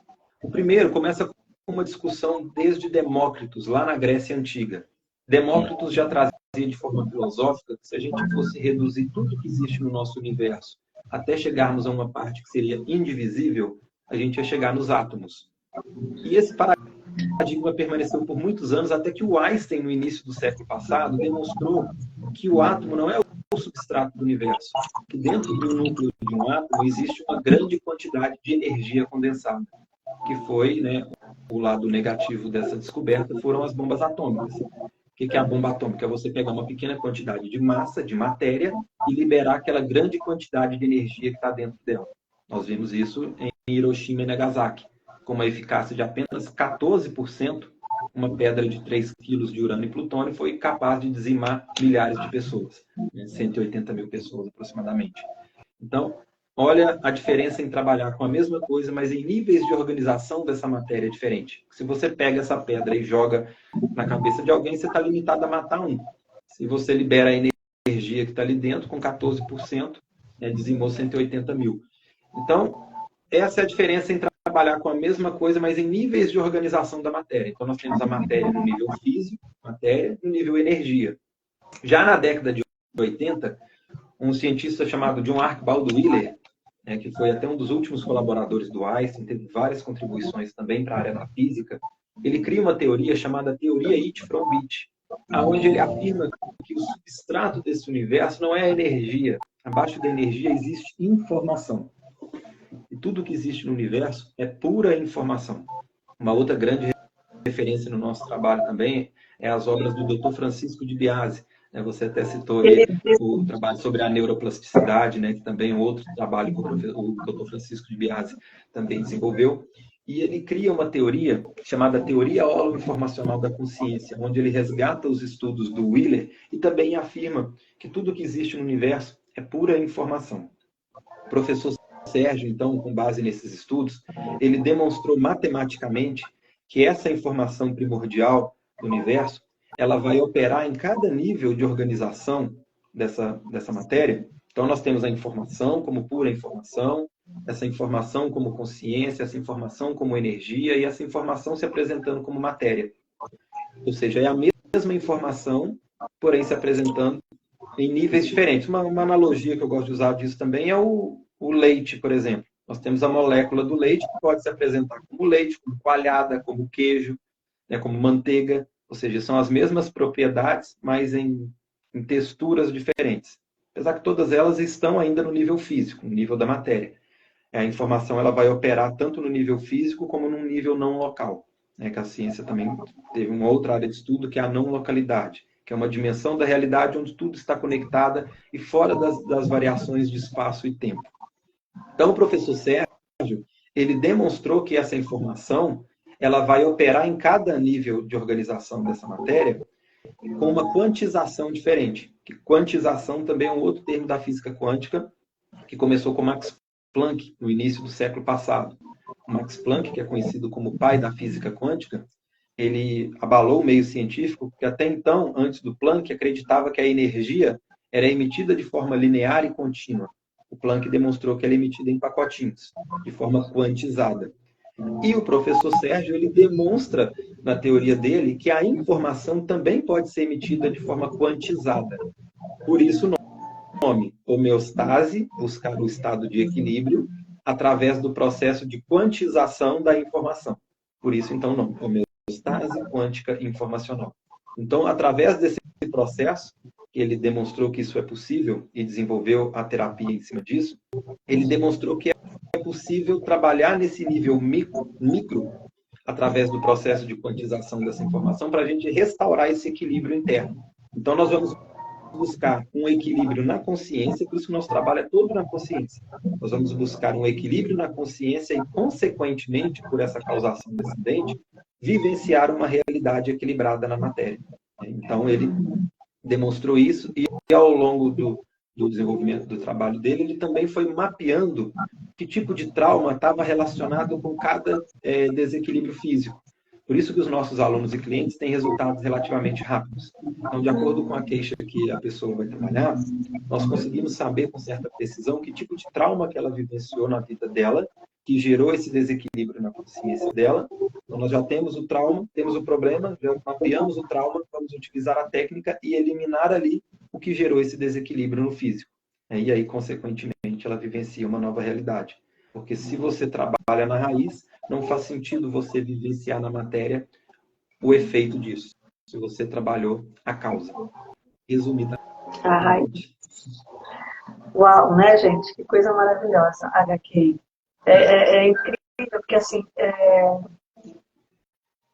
O primeiro começa com uma discussão desde Demócritos, lá na Grécia Antiga. Demócritos já trazia de forma filosófica que se a gente fosse reduzir tudo que existe no nosso universo até chegarmos a uma parte que seria indivisível, a gente ia chegar nos átomos. E esse paradigma permaneceu por muitos anos, até que o Einstein, no início do século passado, demonstrou que o átomo não é o substrato do universo, que dentro do núcleo de um átomo existe uma grande quantidade de energia condensada, que foi, né, o lado negativo dessa descoberta foram as bombas atômicas. O que é a bomba atômica? É você pegar uma pequena quantidade de massa, de matéria, e liberar aquela grande quantidade de energia que está dentro dela. Nós vimos isso em Hiroshima e Nagasaki, com uma eficácia de apenas 14% uma pedra de 3 quilos de urânio e plutônio foi capaz de dizimar milhares de pessoas, né? 180 mil pessoas aproximadamente. Então, olha a diferença em trabalhar com a mesma coisa, mas em níveis de organização dessa matéria diferente. Se você pega essa pedra e joga na cabeça de alguém, você está limitado a matar um. Se você libera a energia que está ali dentro, com 14%, né, dizimou 180 mil. Então, essa é a diferença em trabalhar com a mesma coisa, mas em níveis de organização da matéria. Então, nós temos a matéria no nível físico, matéria no nível energia. Já na década de 80, um cientista chamado John Archibald Wheeler, né, que foi até um dos últimos colaboradores do Einstein, teve várias contribuições também para a área da física, ele cria uma teoria chamada teoria It from Bit, onde ele afirma que o substrato desse universo não é a energia. Abaixo da energia existe informação. E tudo que existe no universo é pura informação. Uma outra grande referência no nosso trabalho também é as obras do Dr. Francisco de Biase. Você até citou aí o trabalho sobre a neuroplasticidade, né, que também é um outro trabalho que o Dr. Francisco de Biase também desenvolveu. E ele cria uma teoria chamada teoria holoinformacional da consciência, onde ele resgata os estudos do Wheeler e também afirma que tudo que existe no universo é pura informação. O professor Sérgio, então, com base nesses estudos, ele demonstrou matematicamente que essa informação primordial do universo, ela vai operar em cada nível de organização dessa matéria. Então, nós temos a informação como pura informação, essa informação como consciência, essa informação como energia e essa informação se apresentando como matéria. Ou seja, é a mesma informação, porém se apresentando em níveis diferentes. Uma analogia que eu gosto de usar disso também é o leite, por exemplo. Nós temos a molécula do leite que pode se apresentar como leite, como coalhada, como queijo, né, como manteiga. Ou seja, são as mesmas propriedades, mas em texturas diferentes. Apesar que todas elas estão ainda no nível físico, no nível da matéria. A informação ela vai operar tanto no nível físico como num nível não local. Né, que a ciência também teve uma outra área de estudo, que é a não localidade, que é uma dimensão da realidade onde tudo está conectado e fora das variações de espaço e tempo. Então, o professor Sérgio, ele demonstrou que essa informação ela vai operar em cada nível de organização dessa matéria com uma quantização diferente. Que quantização também é um outro termo da física quântica, que começou com Max Planck no início do século passado. O Max Planck, que é conhecido como o pai da física quântica, ele abalou o meio científico, porque até então, antes do Planck, acreditava que a energia era emitida de forma linear e contínua. O Planck demonstrou que ela é emitida em pacotinhos, de forma quantizada. E o professor Sérgio, ele demonstra na teoria dele que a informação também pode ser emitida de forma quantizada. Por isso o nome homeostase, buscar o estado de equilíbrio, através do processo de quantização da informação. Por isso, então, o nome homeostase quântica informacional. Então, através desse processo, que ele demonstrou que isso é possível e desenvolveu a terapia em cima disso, ele demonstrou que é possível trabalhar nesse nível micro através do processo de quantização dessa informação para a gente restaurar esse equilíbrio interno. Então, nós vamos buscar um equilíbrio na consciência, por isso que o nosso trabalho é todo na consciência. Nós vamos buscar um equilíbrio na consciência e, consequentemente, por essa causação desse acidente, vivenciar uma realidade equilibrada na matéria. Então, ele demonstrou isso e, ao longo do desenvolvimento do trabalho dele, ele também foi mapeando que tipo de trauma estava relacionado com cada desequilíbrio físico. Por isso que os nossos alunos e clientes têm resultados relativamente rápidos. Então, de acordo com a queixa que a pessoa vai trabalhar, nós conseguimos saber com certa precisão que tipo de trauma que ela vivenciou na vida dela, que gerou esse desequilíbrio na consciência dela. Então, nós já temos o trauma, temos o problema, já mapeamos o trauma, vamos utilizar a técnica e eliminar ali o que gerou esse desequilíbrio no físico. E aí, consequentemente, ela vivencia uma nova realidade. Porque se você trabalha na raiz, não faz sentido você vivenciar na matéria o efeito disso, se você trabalhou a causa. Resumidamente. Uau, né, gente? Que coisa maravilhosa, HQ. É incrível, porque assim,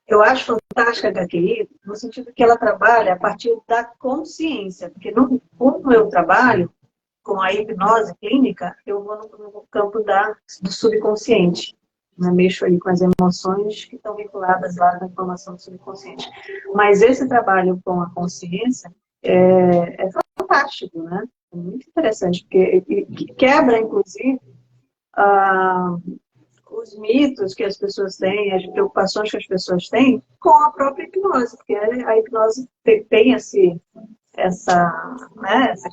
eu acho fantástica a HQI, no sentido que ela trabalha a partir da consciência, porque como eu trabalho com a hipnose clínica, eu vou no campo do subconsciente. né, mexo aí com as emoções que estão vinculadas lá na informação do subconsciente. Mas esse trabalho com a consciência é fantástico, né? É muito interessante, porque quebra, inclusive, os mitos que as pessoas têm, as preocupações que as pessoas têm com a própria hipnose, porque a hipnose tem essa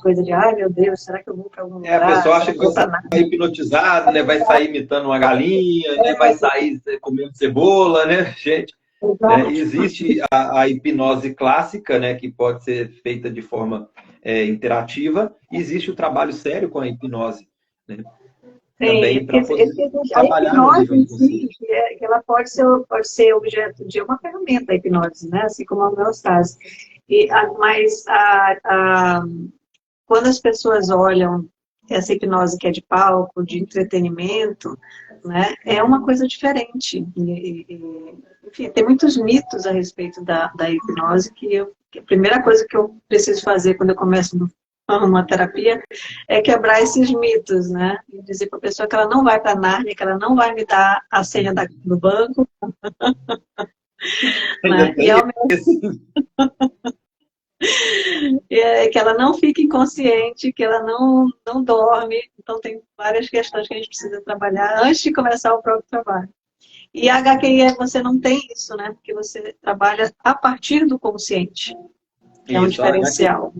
coisa de, ai meu Deus, será que eu vou para algum lugar? A pessoa acha que vai sair hipnotizado, né? Vai sair imitando uma galinha, né? Vai sair comendo cebola, né, gente? Existe a hipnose clássica, né? Que pode ser feita de forma interativa. E existe o trabalho sério com a hipnose, né? Também para poder trabalhar no nível inconsciente. Que ela pode ser objeto de uma ferramenta, a hipnose, né? Assim como a homeostase. Mas quando as pessoas olham essa hipnose que é de palco, de entretenimento, né, é uma coisa diferente. Enfim, tem muitos mitos a respeito da hipnose que a primeira coisa que eu preciso fazer quando eu começo uma terapia é quebrar esses mitos, né? E dizer para a pessoa que ela não vai para Nárnia, que ela não vai me dar a senha do banco. Né? Que ela não fique inconsciente, que ela não dorme. Então, tem várias questões que a gente precisa trabalhar antes de começar o próprio trabalho. E a HQI, você não tem isso, né? Porque você trabalha a partir do consciente. É um diferencial.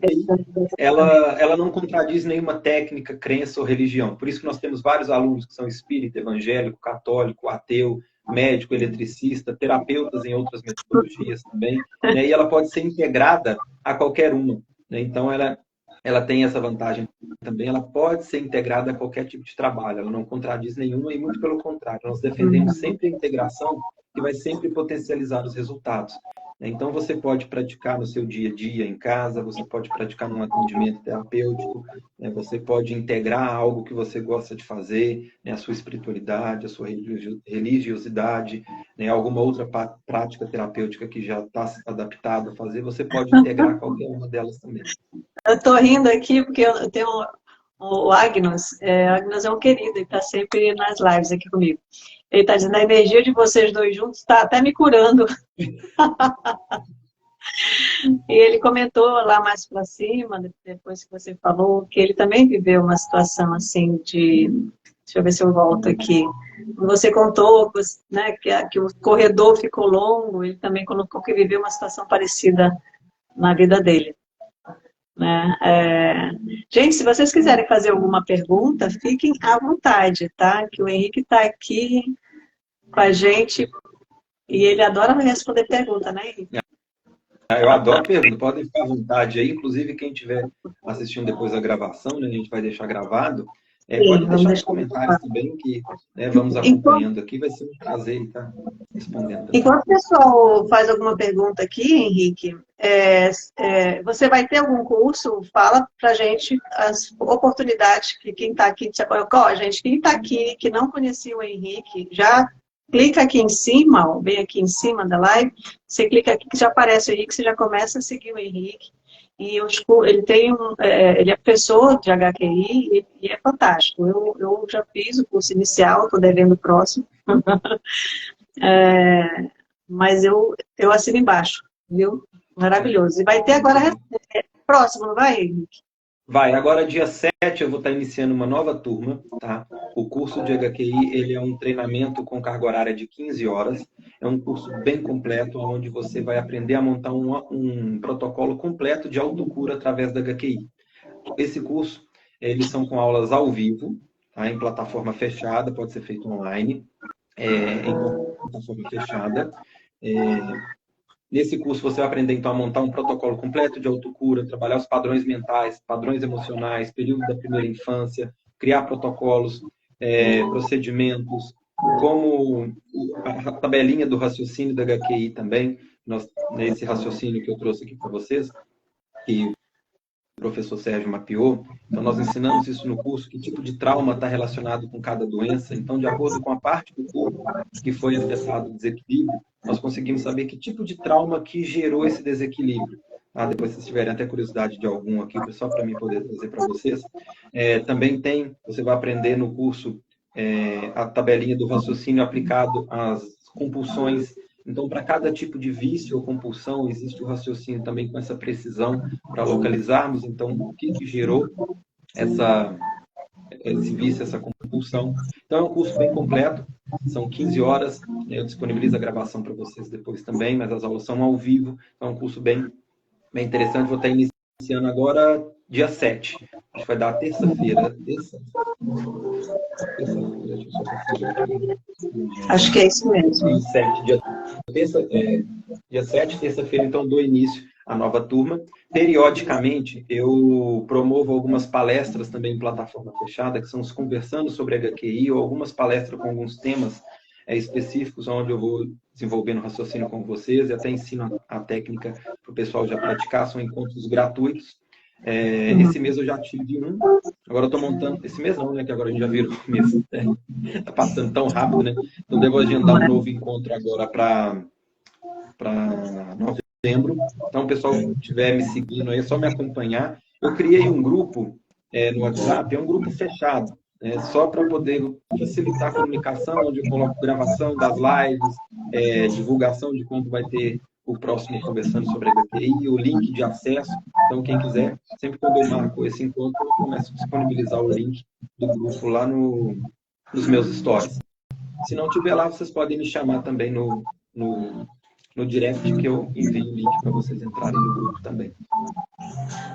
Ela não contradiz nenhuma técnica, crença ou religião. Por isso que nós temos vários alunos que são espírita, evangélico, católico, ateu, médico, eletricista, terapeutas em outras metodologias também, né? E ela pode ser integrada a qualquer uma, né? Então, ela tem essa vantagem também, ela pode ser integrada a qualquer tipo de trabalho, ela não contradiz nenhuma e muito pelo contrário, nós defendemos sempre a integração que vai sempre potencializar os resultados. Então, você pode praticar no seu dia a dia em casa, você pode praticar num atendimento terapêutico, né? Você pode integrar algo que você gosta de fazer, né? A sua espiritualidade, a sua religiosidade, né? Alguma outra prática terapêutica que já está adaptada a fazer, você pode integrar qualquer uma delas também. Eu estou rindo aqui porque eu tenho o Agnos. Agnos é um querido, ele está sempre nas lives aqui comigo. Ele está dizendo, a energia de vocês dois juntos está até me curando. E ele comentou lá mais para cima, depois que você falou, que ele também viveu uma situação assim de... Deixa eu ver se eu volto aqui. Você contou, né, que o corredor ficou longo, ele também colocou que viveu uma situação parecida na vida dele. Né? Gente, se vocês quiserem fazer alguma pergunta, fiquem à vontade, tá? Que o Henrique está aqui com a gente e ele adora responder pergunta, né, Henrique? Eu adoro pergunta, podem ficar à vontade aí, inclusive quem estiver assistindo depois a gravação, né, a gente vai deixar gravado, pode deixar nos comentários também, que vamos acompanhando aqui, vai ser um prazer estar respondendo também. Enquanto o pessoal faz alguma pergunta aqui, Henrique, você vai ter algum curso? Fala pra gente as oportunidades que quem está aqui, gente, quem está aqui, que não conhecia o Henrique, já clica aqui em cima, ó, bem aqui em cima da live, você clica aqui que já aparece o Henrique, você já começa a seguir o Henrique. E ele é professor de HQI e é fantástico. Eu já fiz o curso inicial, estou devendo o próximo. Mas eu assino embaixo, viu? Maravilhoso. E vai ter agora próximo, não vai, Henrique? Vai, agora dia 7 eu vou estar iniciando uma nova turma, tá? O curso de HQI, ele é um treinamento com carga horária de 15 horas. É um curso bem completo, onde você vai aprender a montar um protocolo completo de autocura através da HQI. Esse curso, eles são com aulas ao vivo, tá? Em plataforma fechada, pode ser feito online, em plataforma fechada. Nesse curso você vai aprender então a montar um protocolo completo de autocura, trabalhar os padrões mentais, padrões emocionais, período da primeira infância, criar protocolos, procedimentos, como a tabelinha do raciocínio da HQI também, nesse raciocínio que eu trouxe aqui para vocês, que o professor Sérgio mapeou. Então, nós ensinamos isso no curso, que tipo de trauma está relacionado com cada doença. Então, de acordo com a parte do corpo que foi afetado, desequilíbrio, nós conseguimos saber que tipo de trauma que gerou esse desequilíbrio. Depois, se tiverem até curiosidade de algum aqui, só para mim poder trazer para vocês. Também você vai aprender no curso a tabelinha do raciocínio aplicado às compulsões. Então, para cada tipo de vício ou compulsão, existe o raciocínio também com essa precisão para localizarmos, então, o que gerou esse vício, essa compulsão. Então, é um curso bem completo, são 15 horas, eu disponibilizo a gravação para vocês depois também, mas as aulas são ao vivo, então é um curso bem interessante. Vou estar iniciando agora, dia 7. A gente vai dar terça-feira. Acho que é isso mesmo. Dia 7, terça-feira, então, dou início à nova turma. Periodicamente, eu promovo algumas palestras também em plataforma fechada, que são os conversando sobre HQI, ou algumas palestras com alguns temas específicos, onde eu vou desenvolvendo raciocínio com vocês e até ensino a técnica para o pessoal já praticar. São encontros gratuitos. Esse mês eu já tive um. Agora eu estou montando. Esse mês não, né? Que agora a gente já virou o mês. Está passando tão rápido, né? Então devo agendar um novo encontro agora para novembro. Então, o pessoal que estiver me seguindo aí, é só me acompanhar. Eu criei um grupo no WhatsApp, é um grupo fechado, só para poder facilitar a comunicação, onde eu coloco gravação das lives, divulgação de quando vai ter o próximo Conversando sobre HQI, o link de acesso. Então, quem quiser, sempre quando eu marco esse encontro, eu começo a disponibilizar o link do grupo lá nos meus stories. Se não tiver lá, vocês podem me chamar também no direct, que eu envio o link para vocês entrarem no grupo também.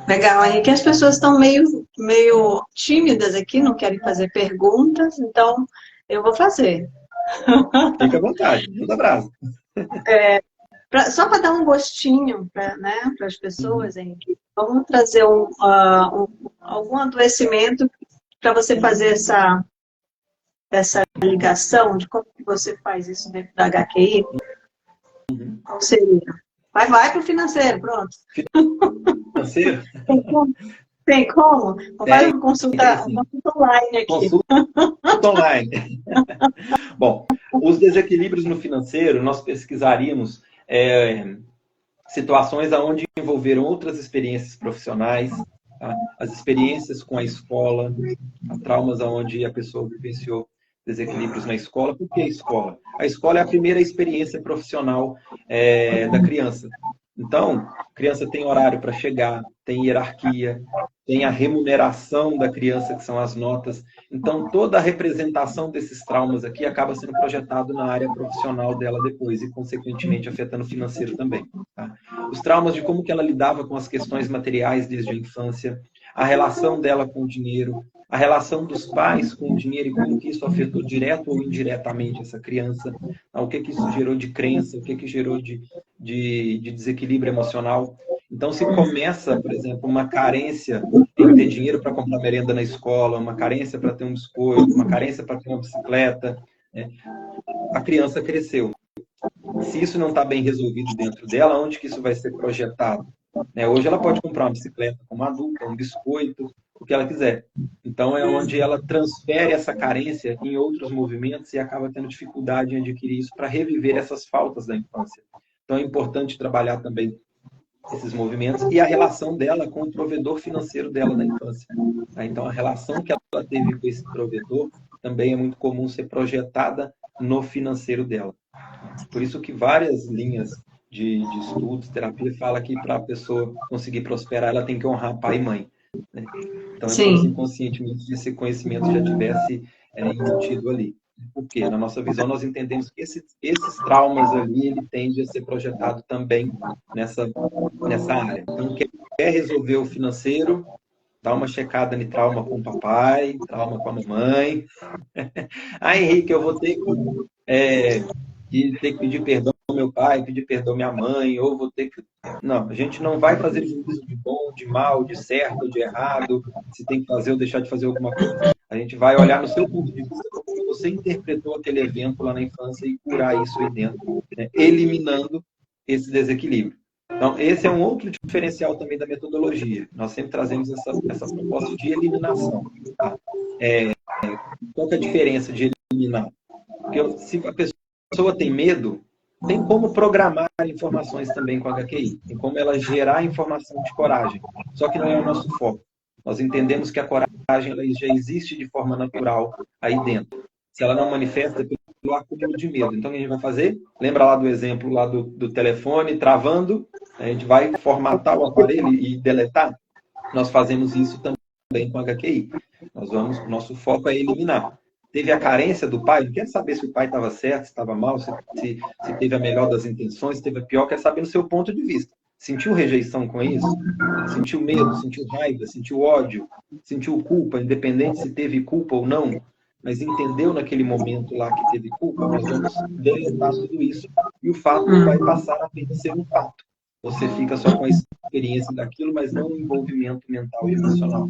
Legal, Henrique. As pessoas estão meio tímidas aqui, não querem fazer perguntas, então eu vou fazer. Fica à vontade, manda abraço. Só para dar um gostinho para as pessoas, Henrique, vamos trazer algum adoecimento para você fazer essa ligação de como que você faz isso dentro da HQI. Qual seria? Vai para o financeiro, pronto. Financeiro? Tem como? Vai uma consulta online aqui. Consulta online. Bom, os desequilíbrios no financeiro, nós pesquisaríamos situações onde envolveram outras experiências profissionais, tá? As experiências com a escola, traumas onde a pessoa vivenciou desequilíbrios na escola. Por que a escola? A escola é a primeira experiência profissional da criança. Então, a criança tem horário para chegar, tem hierarquia, tem a remuneração da criança, que são as notas. Então, toda a representação desses traumas aqui acaba sendo projetado na área profissional dela depois e, consequentemente, afetando o financeiro também. Tá? Os traumas de como que ela lidava com as questões materiais desde a infância, a relação dela com o dinheiro, a relação dos pais com o dinheiro e como que isso afetou direto ou indiretamente essa criança, o que isso gerou de crença, o que gerou de desequilíbrio emocional. Então, se começa, por exemplo, uma carência em ter dinheiro para comprar merenda na escola, uma carência para ter um biscoito, uma carência para ter uma bicicleta, a criança cresceu. Se isso não está bem resolvido dentro dela, onde que isso vai ser projetado? Hoje ela pode comprar uma bicicleta como adulta, um biscoito, o que ela quiser. Então, é onde ela transfere essa carência em outros movimentos e acaba tendo dificuldade em adquirir isso para reviver essas faltas da infância. Então, é importante trabalhar também esses movimentos e a relação dela com o provedor financeiro dela na infância. Então, a relação que ela teve com esse provedor também é muito comum ser projetada no financeiro dela. Por isso que várias linhas de estudos, terapia, fala que para a pessoa conseguir prosperar, ela tem que honrar pai e mãe. Né? Então, é como se inconscientemente esse conhecimento já tivesse embutido ali. Porque, na nossa visão, nós entendemos que esses traumas ali, ele tende a ser projetado também nessa área. Então, quer resolver o financeiro, dá uma checada em trauma com o papai, trauma com a mamãe. Henrique, eu vou ter que pedir perdão ao meu pai, pedir perdão à minha mãe, ou vou ter que... Não, a gente não vai fazer juízo de bom, de mal, de certo, de errado, se tem que fazer ou deixar de fazer alguma coisa. A gente vai olhar no seu ponto de vista como você interpretou aquele evento lá na infância e curar isso aí dentro, né? Eliminando esse desequilíbrio. Então, esse é um outro diferencial também da metodologia. Nós sempre trazemos essa proposta de eliminação. Tá? Qual que é a diferença de eliminar? Porque se a pessoa tem medo, tem como programar informações também com a HQI. Tem como ela gerar informação de coragem. Só que não é o nosso foco. Nós entendemos que a coragem ela já existe de forma natural aí dentro. se ela não manifesta, é pelo acúmulo de medo. Então, o que a gente vai fazer? Lembra lá do exemplo lá do telefone travando? A gente vai formatar o aparelho e deletar? Nós fazemos isso também com HQI. Nosso foco é eliminar. Teve a carência do pai, não quer saber se o pai estava certo, se estava mal, se teve a melhor das intenções, se teve a pior, quer saber no seu ponto de vista. Sentiu rejeição com isso? Sentiu medo, sentiu raiva, sentiu ódio, sentiu culpa, independente se teve culpa ou não, mas entendeu naquele momento lá que teve culpa, nós vamos deletar tudo isso e o fato vai passar a ser um fato. Você fica só com a experiência daquilo, mas não o envolvimento mental e emocional.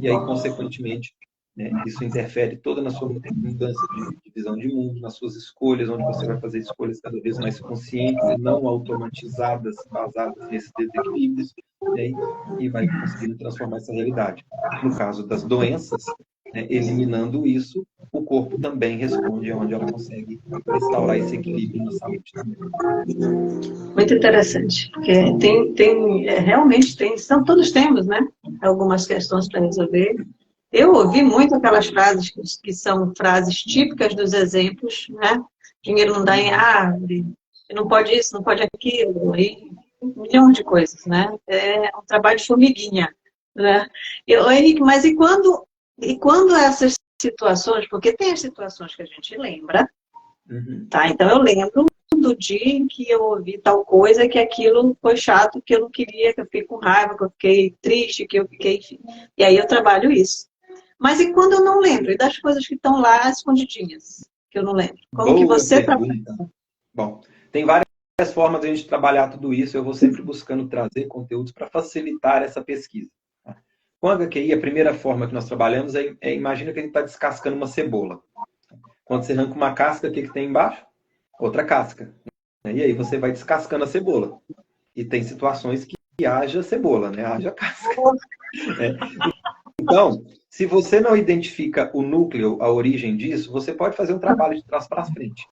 E aí, consequentemente, né, isso interfere toda na sua mudança de visão de mundo, nas suas escolhas, onde você vai fazer escolhas cada vez mais conscientes e não automatizadas, basadas nesses desequilíbrios, né, e vai conseguindo transformar essa realidade. No caso das doenças, né, eliminando isso, o corpo também responde onde ela consegue restaurar esse equilíbrio na saúde também. Muito interessante, porque realmente todos temos, né, algumas questões para resolver. Eu ouvi muito aquelas frases que são frases típicas dos exemplos, né? Dinheiro não dá em árvore, não pode isso, não pode aquilo, e um milhão de coisas, né? É um trabalho de formiguinha, né? Henrique, mas e quando essas situações, porque tem as situações que a gente lembra, tá? Então eu lembro do dia em que eu ouvi tal coisa, que aquilo foi chato, que eu não queria, que eu fiquei com raiva, que eu fiquei triste, que eu fiquei, enfim. E aí eu trabalho isso. Mas e quando eu não lembro? E das coisas que estão lá escondidinhas, que eu não lembro? Como que você trabalha? Bom, tem várias formas de a gente trabalhar tudo isso. Eu vou sempre buscando trazer conteúdos para facilitar essa pesquisa. Com a HQI, a primeira forma que nós trabalhamos imagina que a gente está descascando uma cebola. Quando você arranca uma casca, o que tem embaixo? Outra casca. E aí você vai descascando a cebola. E tem situações que haja cebola, né? Haja casca. Então, se você não identifica o núcleo, a origem disso, você pode fazer um trabalho de trás para frente.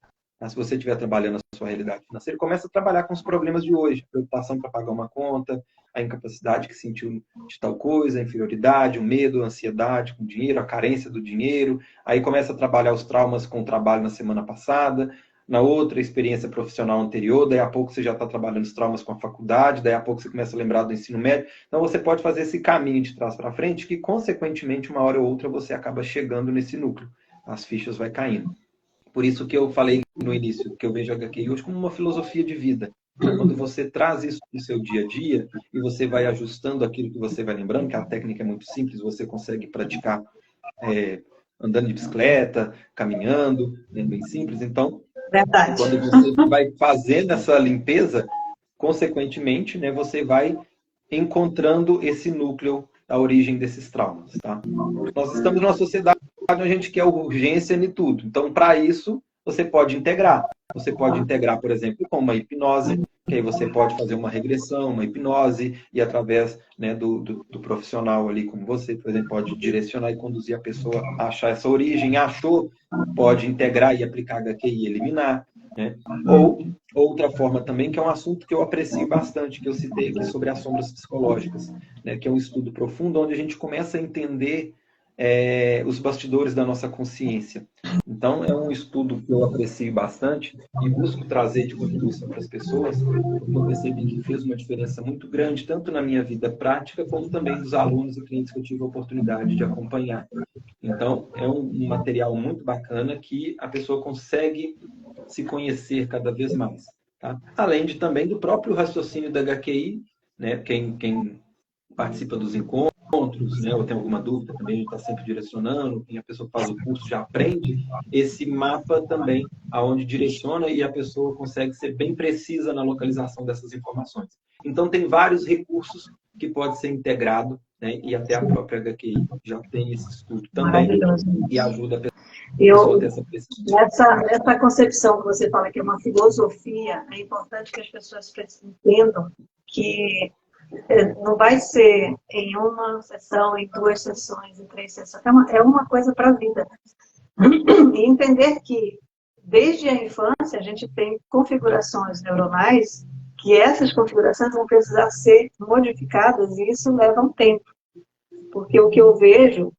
Se você estiver trabalhando a sua realidade financeira, começa a trabalhar com os problemas de hoje. Preocupação para pagar uma conta, a incapacidade que sentiu de tal coisa, a inferioridade, o medo, a ansiedade com o dinheiro, a carência do dinheiro. Aí começa a trabalhar os traumas com o trabalho na semana passada, na outra experiência profissional anterior, daí a pouco você já está trabalhando os traumas com a faculdade, daí a pouco você começa a lembrar do ensino médio. Então você pode fazer esse caminho de trás para frente, que consequentemente, uma hora ou outra, você acaba chegando nesse núcleo. As fichas vai caindo. Por isso que eu falei no início, que eu vejo a HQI hoje como uma filosofia de vida. Quando você traz isso para o seu dia a dia e você vai ajustando aquilo que você vai lembrando, que a técnica é muito simples, você consegue praticar andando de bicicleta, caminhando, é bem simples. Então, verdade, quando você vai fazendo essa limpeza, consequentemente, né, você vai encontrando esse núcleo, a origem desses traumas. Tá? Nós estamos numa sociedade onde a gente quer urgência em tudo. Então, para isso, você pode integrar. Você pode integrar, por exemplo, com uma hipnose, que aí você pode fazer uma regressão, uma hipnose, e através, né, do profissional ali, como você, por exemplo, pode direcionar e conduzir a pessoa a achar essa origem. Achou, pode integrar e aplicar HQI e eliminar. Né? Ou outra forma também, que é um assunto que eu aprecio bastante, que eu citei aqui sobre as sombras psicológicas, né? Que é um estudo profundo, onde a gente começa a entender os bastidores da nossa consciência. Então, é um estudo que eu aprecio bastante e busco trazer de contribuição para as pessoas, porque eu percebi que fez uma diferença muito grande, tanto na minha vida prática, como também dos alunos e clientes que eu tive a oportunidade de acompanhar. Então, é um material muito bacana que a pessoa consegue se conhecer cada vez mais. Tá? Além também do próprio raciocínio da HQI, né? Quem participa dos encontros, né, ou tem alguma dúvida também, a gente está sempre direcionando, quem a pessoa faz o curso já aprende esse mapa também, aonde direciona e a pessoa consegue ser bem precisa na localização dessas informações. Então, tem vários recursos que pode ser integrado, né, e até a própria HQI já tem esse estudo também, e ajuda a pessoa a ter essa precisão. Essa concepção que você fala que é uma filosofia, é importante que as pessoas entendam que não vai ser em uma sessão, em 2 sessões, em 3 sessões. É uma coisa para a vida. E entender que, desde a infância, a gente tem configurações neuronais, que essas configurações vão precisar ser modificadas, e isso leva um tempo. Porque o que eu vejo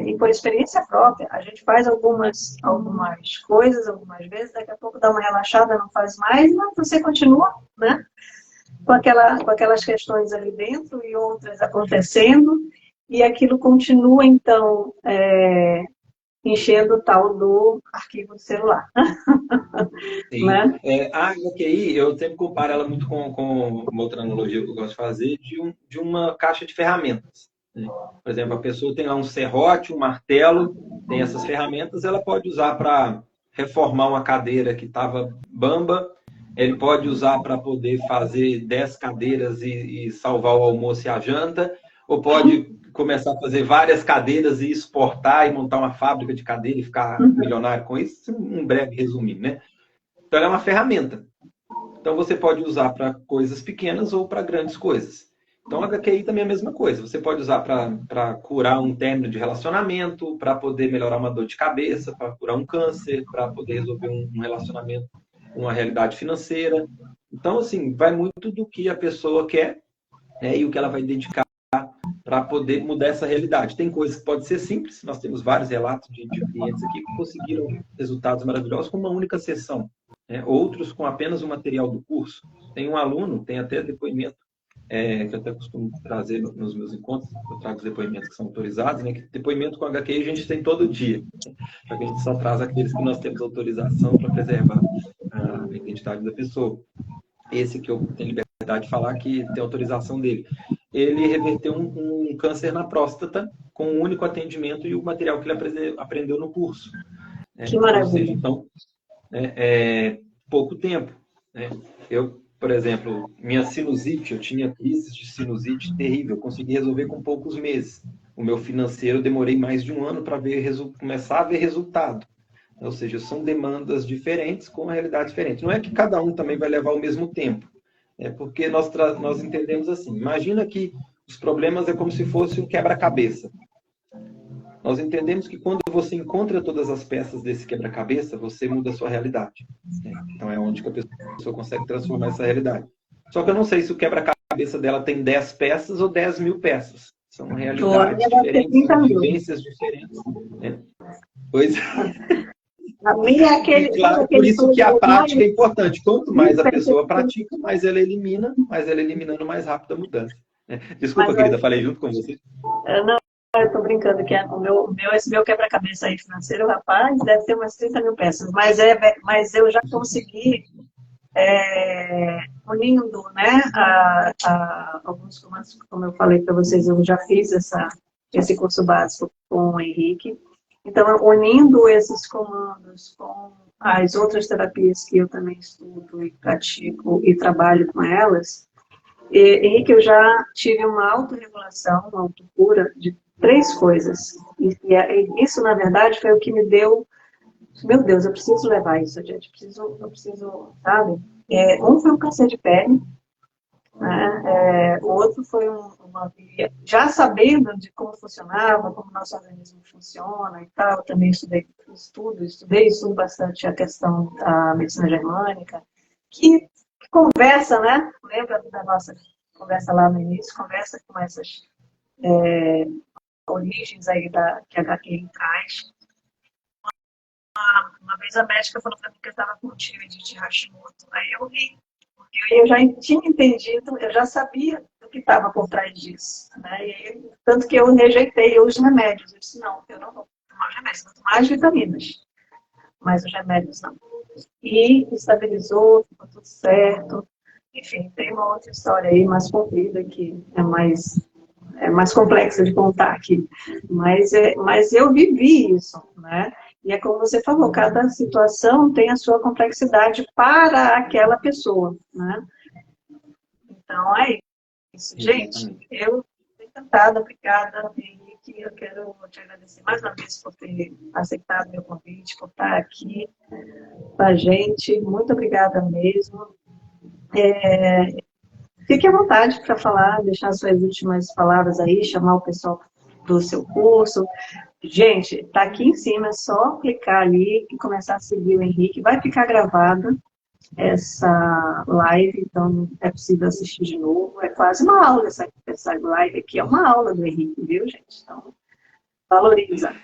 E por experiência própria, a gente faz algumas coisas, algumas vezes, daqui a pouco dá uma relaxada, não faz mais, mas você continua, né? Com aquelas questões ali dentro e outras acontecendo, e aquilo continua, então, enchendo o tal do arquivo do celular. Sim. Né? A HQI, eu sempre comparo ela muito com uma outra analogia que eu gosto de fazer, de uma caixa de ferramentas. Né? Por exemplo, a pessoa tem lá um serrote, um martelo, tem essas ferramentas, ela pode usar para reformar uma cadeira que estava bamba, ele pode usar para poder fazer 10 cadeiras e salvar o almoço e a janta, ou pode começar a fazer várias cadeiras e exportar e montar uma fábrica de cadeira e ficar milionário com isso, um breve resuminho, né? Então, ela é uma ferramenta. Então, você pode usar para coisas pequenas ou para grandes coisas. Então, a HQI também é a mesma coisa. Você pode usar para curar um término de relacionamento, para poder melhorar uma dor de cabeça, para curar um câncer, para poder resolver um relacionamento, uma realidade financeira. Então, assim, vai muito do que a pessoa quer, né, e o que ela vai dedicar para poder mudar essa realidade. Tem coisas que podem ser simples. Nós temos vários relatos de clientes aqui que conseguiram resultados maravilhosos com uma única sessão. Né? Outros com apenas o material do curso. Tem um aluno, tem até depoimento, que eu até costumo trazer nos meus encontros, eu trago os depoimentos que são autorizados, né? Que depoimento com HQI a gente tem todo dia, só que a gente só traz aqueles que nós temos autorização para preservar a identidade da pessoa. Esse que eu tenho liberdade de falar que tem autorização dele. Ele reverteu um câncer na próstata com um único atendimento e o material que ele aprendeu no curso. Que maravilha. Ou seja, então, pouco tempo. Né? Eu, por exemplo, minha sinusite, eu tinha crises de sinusite terrível, eu consegui resolver com poucos meses. O meu financeiro, eu demorei mais de um ano para começar a ver resultado. Ou seja, são demandas diferentes com a realidade diferente. Não é que cada um também vai levar o mesmo tempo. Porque nós entendemos assim. Imagina que os problemas é como se fosse um quebra-cabeça. Nós entendemos que quando você encontra todas as peças desse quebra-cabeça, você muda a sua realidade. Então é onde que a pessoa consegue transformar essa realidade. Só que eu não sei se o quebra-cabeça dela tem 10 peças ou 10 mil peças. São realidades diferentes, são vivências diferentes. Né? Pois é. Claro, por isso que a prática é importante. Quanto mais a pessoa pratica, mais ela elimina, mais ela eliminando, mais rápido a mudança. Desculpa, querida, falei junto com você. Não, eu estou brincando que esse meu quebra-cabeça aí financeiro, rapaz, deve ter umas 30 mil peças. Mas eu já consegui, unindo, né, alguns comandos, como eu falei para vocês, eu já fiz esse curso básico com o Henrique. Então, unindo esses comandos com as outras terapias que eu também estudo e pratico e trabalho com elas, Henrique, eu já tive uma autorregulação, uma autocura de 3 coisas. E isso, na verdade, foi o que me deu... Meu Deus, eu preciso levar isso, gente. Eu preciso, sabe? Um foi um câncer de pele. Né? O outro foi já sabendo de como funcionava, como o nosso organismo funciona e tal, também estudo bastante a questão da medicina germânica, que conversa, né? Lembra da nossa conversa lá no início? Conversa com essas origens aí que a HQI traz. Uma vez a médica falou para mim que eu estava com tímide de Hashimoto, aí eu ri. Eu já tinha entendido, eu já sabia o que estava por trás disso. Né? Tanto que eu rejeitei os remédios. Eu disse, não, eu não vou tomar os remédios, vou tomar as vitaminas. Mas os remédios não. E estabilizou, ficou tudo certo. Enfim, tem uma outra história aí mais comprida que é mais complexa de contar aqui. Mas eu vivi isso, né? E é como você falou, cada situação tem a sua complexidade para aquela pessoa, né? Então, é isso. Gente, eu estou encantada, obrigada, Henrique. Eu quero te agradecer mais uma vez por ter aceitado meu convite, por estar aqui com a gente. Muito obrigada mesmo. Fique à vontade para falar, deixar suas últimas palavras aí, chamar o pessoal do seu curso. Gente, tá aqui em cima, é só clicar ali e começar a seguir o Henrique. Vai ficar gravada essa live, então é possível assistir de novo. É quase uma aula essa live aqui, é uma aula do Henrique, viu, gente? Então, Valoriza.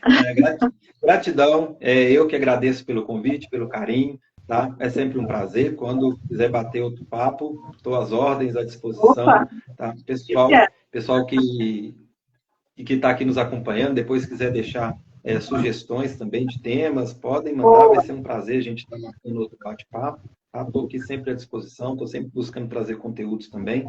Gratidão. Eu que agradeço pelo convite, pelo carinho. Tá? É sempre um prazer. Quando quiser bater outro papo, estou às ordens, à disposição. Opa. Tá? Pessoal que está aqui nos acompanhando, depois quiser deixar sugestões também de temas, podem mandar, vai ser um prazer a gente estar marcando outro bate-papo. Estou aqui sempre à disposição, estou sempre buscando trazer conteúdos também.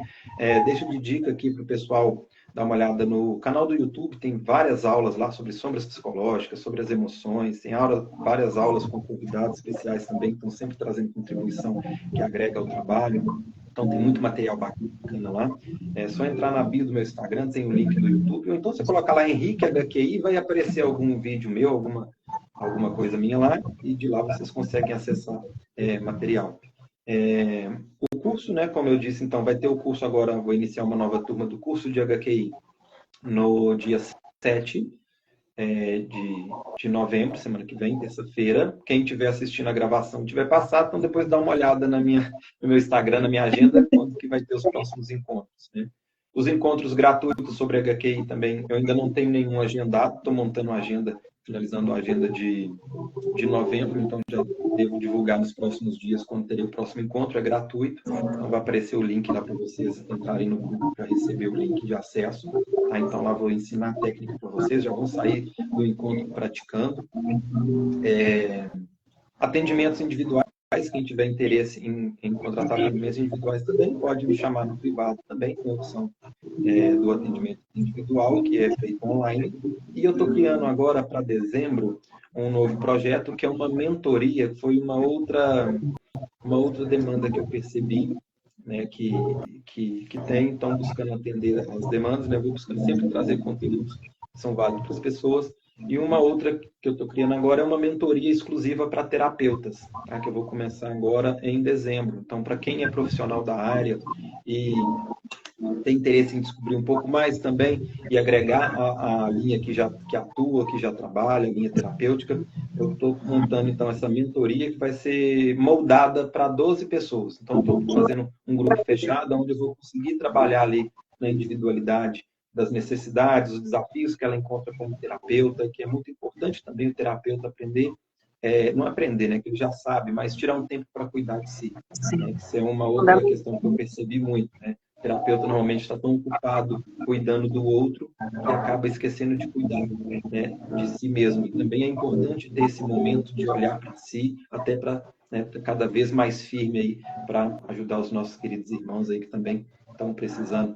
Deixo de dica aqui para o pessoal dar uma olhada no canal do YouTube, tem várias aulas lá sobre sombras psicológicas, sobre as emoções, tem várias aulas com convidados especiais também, que estão sempre trazendo contribuição que agrega ao trabalho. Então tem muito material bacana lá. É só entrar na bio do meu Instagram, tem o link do YouTube, ou então você colocar lá Henrique HQI, vai aparecer algum vídeo meu, alguma coisa minha lá, e de lá vocês conseguem acessar material. O curso, né, como eu disse, então, vai ter o curso agora, vou iniciar uma nova turma do curso de HQI no dia 7 de novembro, semana que vem, terça-feira. Quem estiver assistindo a gravação, tiver passado, então depois dá uma olhada no meu Instagram, na minha agenda, quando que vai ter os próximos encontros, né? Os encontros gratuitos sobre HQI também, eu ainda não tenho nenhum agendado, estou montando uma agenda, finalizando a agenda de novembro, então já devo divulgar nos próximos dias quando terei o próximo encontro, é gratuito, então vai aparecer o link lá para vocês entrarem no grupo para receber o link de acesso, tá? Então lá vou ensinar a técnica para vocês, já vão sair do encontro praticando. Atendimentos individuais, quem tiver interesse em contratar atendimentos individuais também pode me chamar no privado também, tem a opção do atendimento individual, que é feito online. E eu estou criando agora, para dezembro, um novo projeto, que é uma mentoria, que foi uma outra demanda que eu percebi, né, que tem, então buscando atender as demandas, né, vou buscando sempre trazer conteúdos que são válidos para as pessoas. E uma outra que eu estou criando agora é uma mentoria exclusiva para terapeutas, tá? Que eu vou começar agora em dezembro. Então, para quem é profissional da área e tem interesse em descobrir um pouco mais também e agregar a linha que atua, que já trabalha, a linha terapêutica, eu estou montando, então, essa mentoria que vai ser moldada para 12 pessoas. Então, estou fazendo um grupo fechado, onde eu vou conseguir trabalhar ali na individualidade das necessidades, os desafios que ela encontra como terapeuta, que é muito importante também o terapeuta aprender, não aprender, né, que ele já sabe, mas tirar um tempo para cuidar de si. Né? Isso é uma outra questão que eu percebi muito, né? O terapeuta normalmente está tão ocupado cuidando do outro que acaba esquecendo de cuidar, né, de si mesmo. E também é importante ter esse momento de olhar para si, até para, né, cada vez mais firme aí para ajudar os nossos queridos irmãos aí que também estão precisando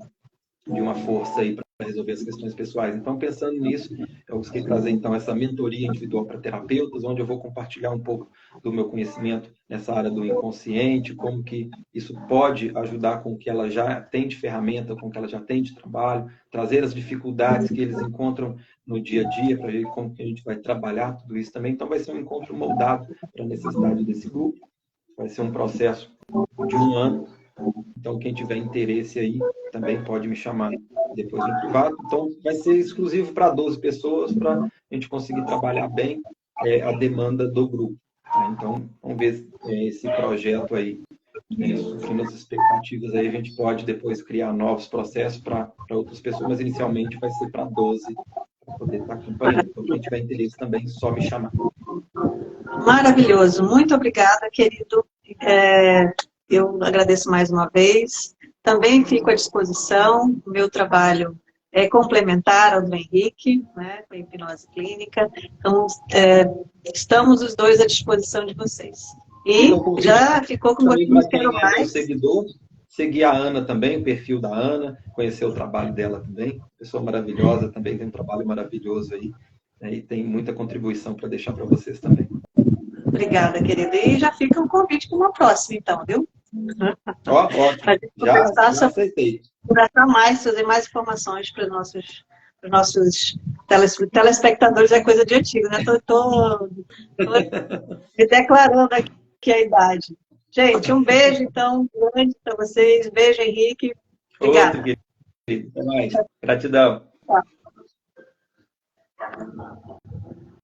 de uma força aí para resolver as questões pessoais. Então, pensando nisso, eu busquei trazer, então, essa mentoria individual para terapeutas, onde eu vou compartilhar um pouco do meu conhecimento nessa área do inconsciente, como que isso pode ajudar com o que ela já tem de ferramenta, com o que ela já tem de trabalho, trazer as dificuldades que eles encontram no dia a dia, para ver como que a gente vai trabalhar tudo isso também. Então, vai ser um encontro moldado para a necessidade desse grupo. Vai ser um processo de 1 ano. Então, quem tiver interesse aí, também pode me chamar depois no privado. Então, vai ser exclusivo para 12 pessoas, para a gente conseguir trabalhar bem a demanda do grupo. Tá? Então, vamos ver esse projeto aí, suprindo as expectativas, aí a gente pode depois criar novos processos para outras pessoas, mas inicialmente vai ser para 12, para poder estar acompanhando. Então, quem tiver interesse também, só me chamar. Maravilhoso. Muito obrigada, querido. Eu agradeço mais uma vez. Também fico à disposição. O meu trabalho é complementar ao do Henrique, né, com a hipnose clínica. Então, estamos os dois à disposição de vocês. E então, já ficou com você. Quero mais. Seguidor, seguir a Ana também, o perfil da Ana, conhecer o trabalho dela também. Pessoa maravilhosa também, tem um trabalho maravilhoso aí. Né, e tem muita contribuição para deixar para vocês também. Obrigada, querida. E já fica um convite para uma próxima, então, viu? Ótimo. Já aceitei. Conversar mais, trazer mais informações para os nossos telespectadores. É coisa de antigo, né? Estou me declarando aqui a idade. Gente, um beijo, então, grande para vocês. Beijo, Henrique. Obrigada. Outro, querido. Até mais. Gratidão. Tá.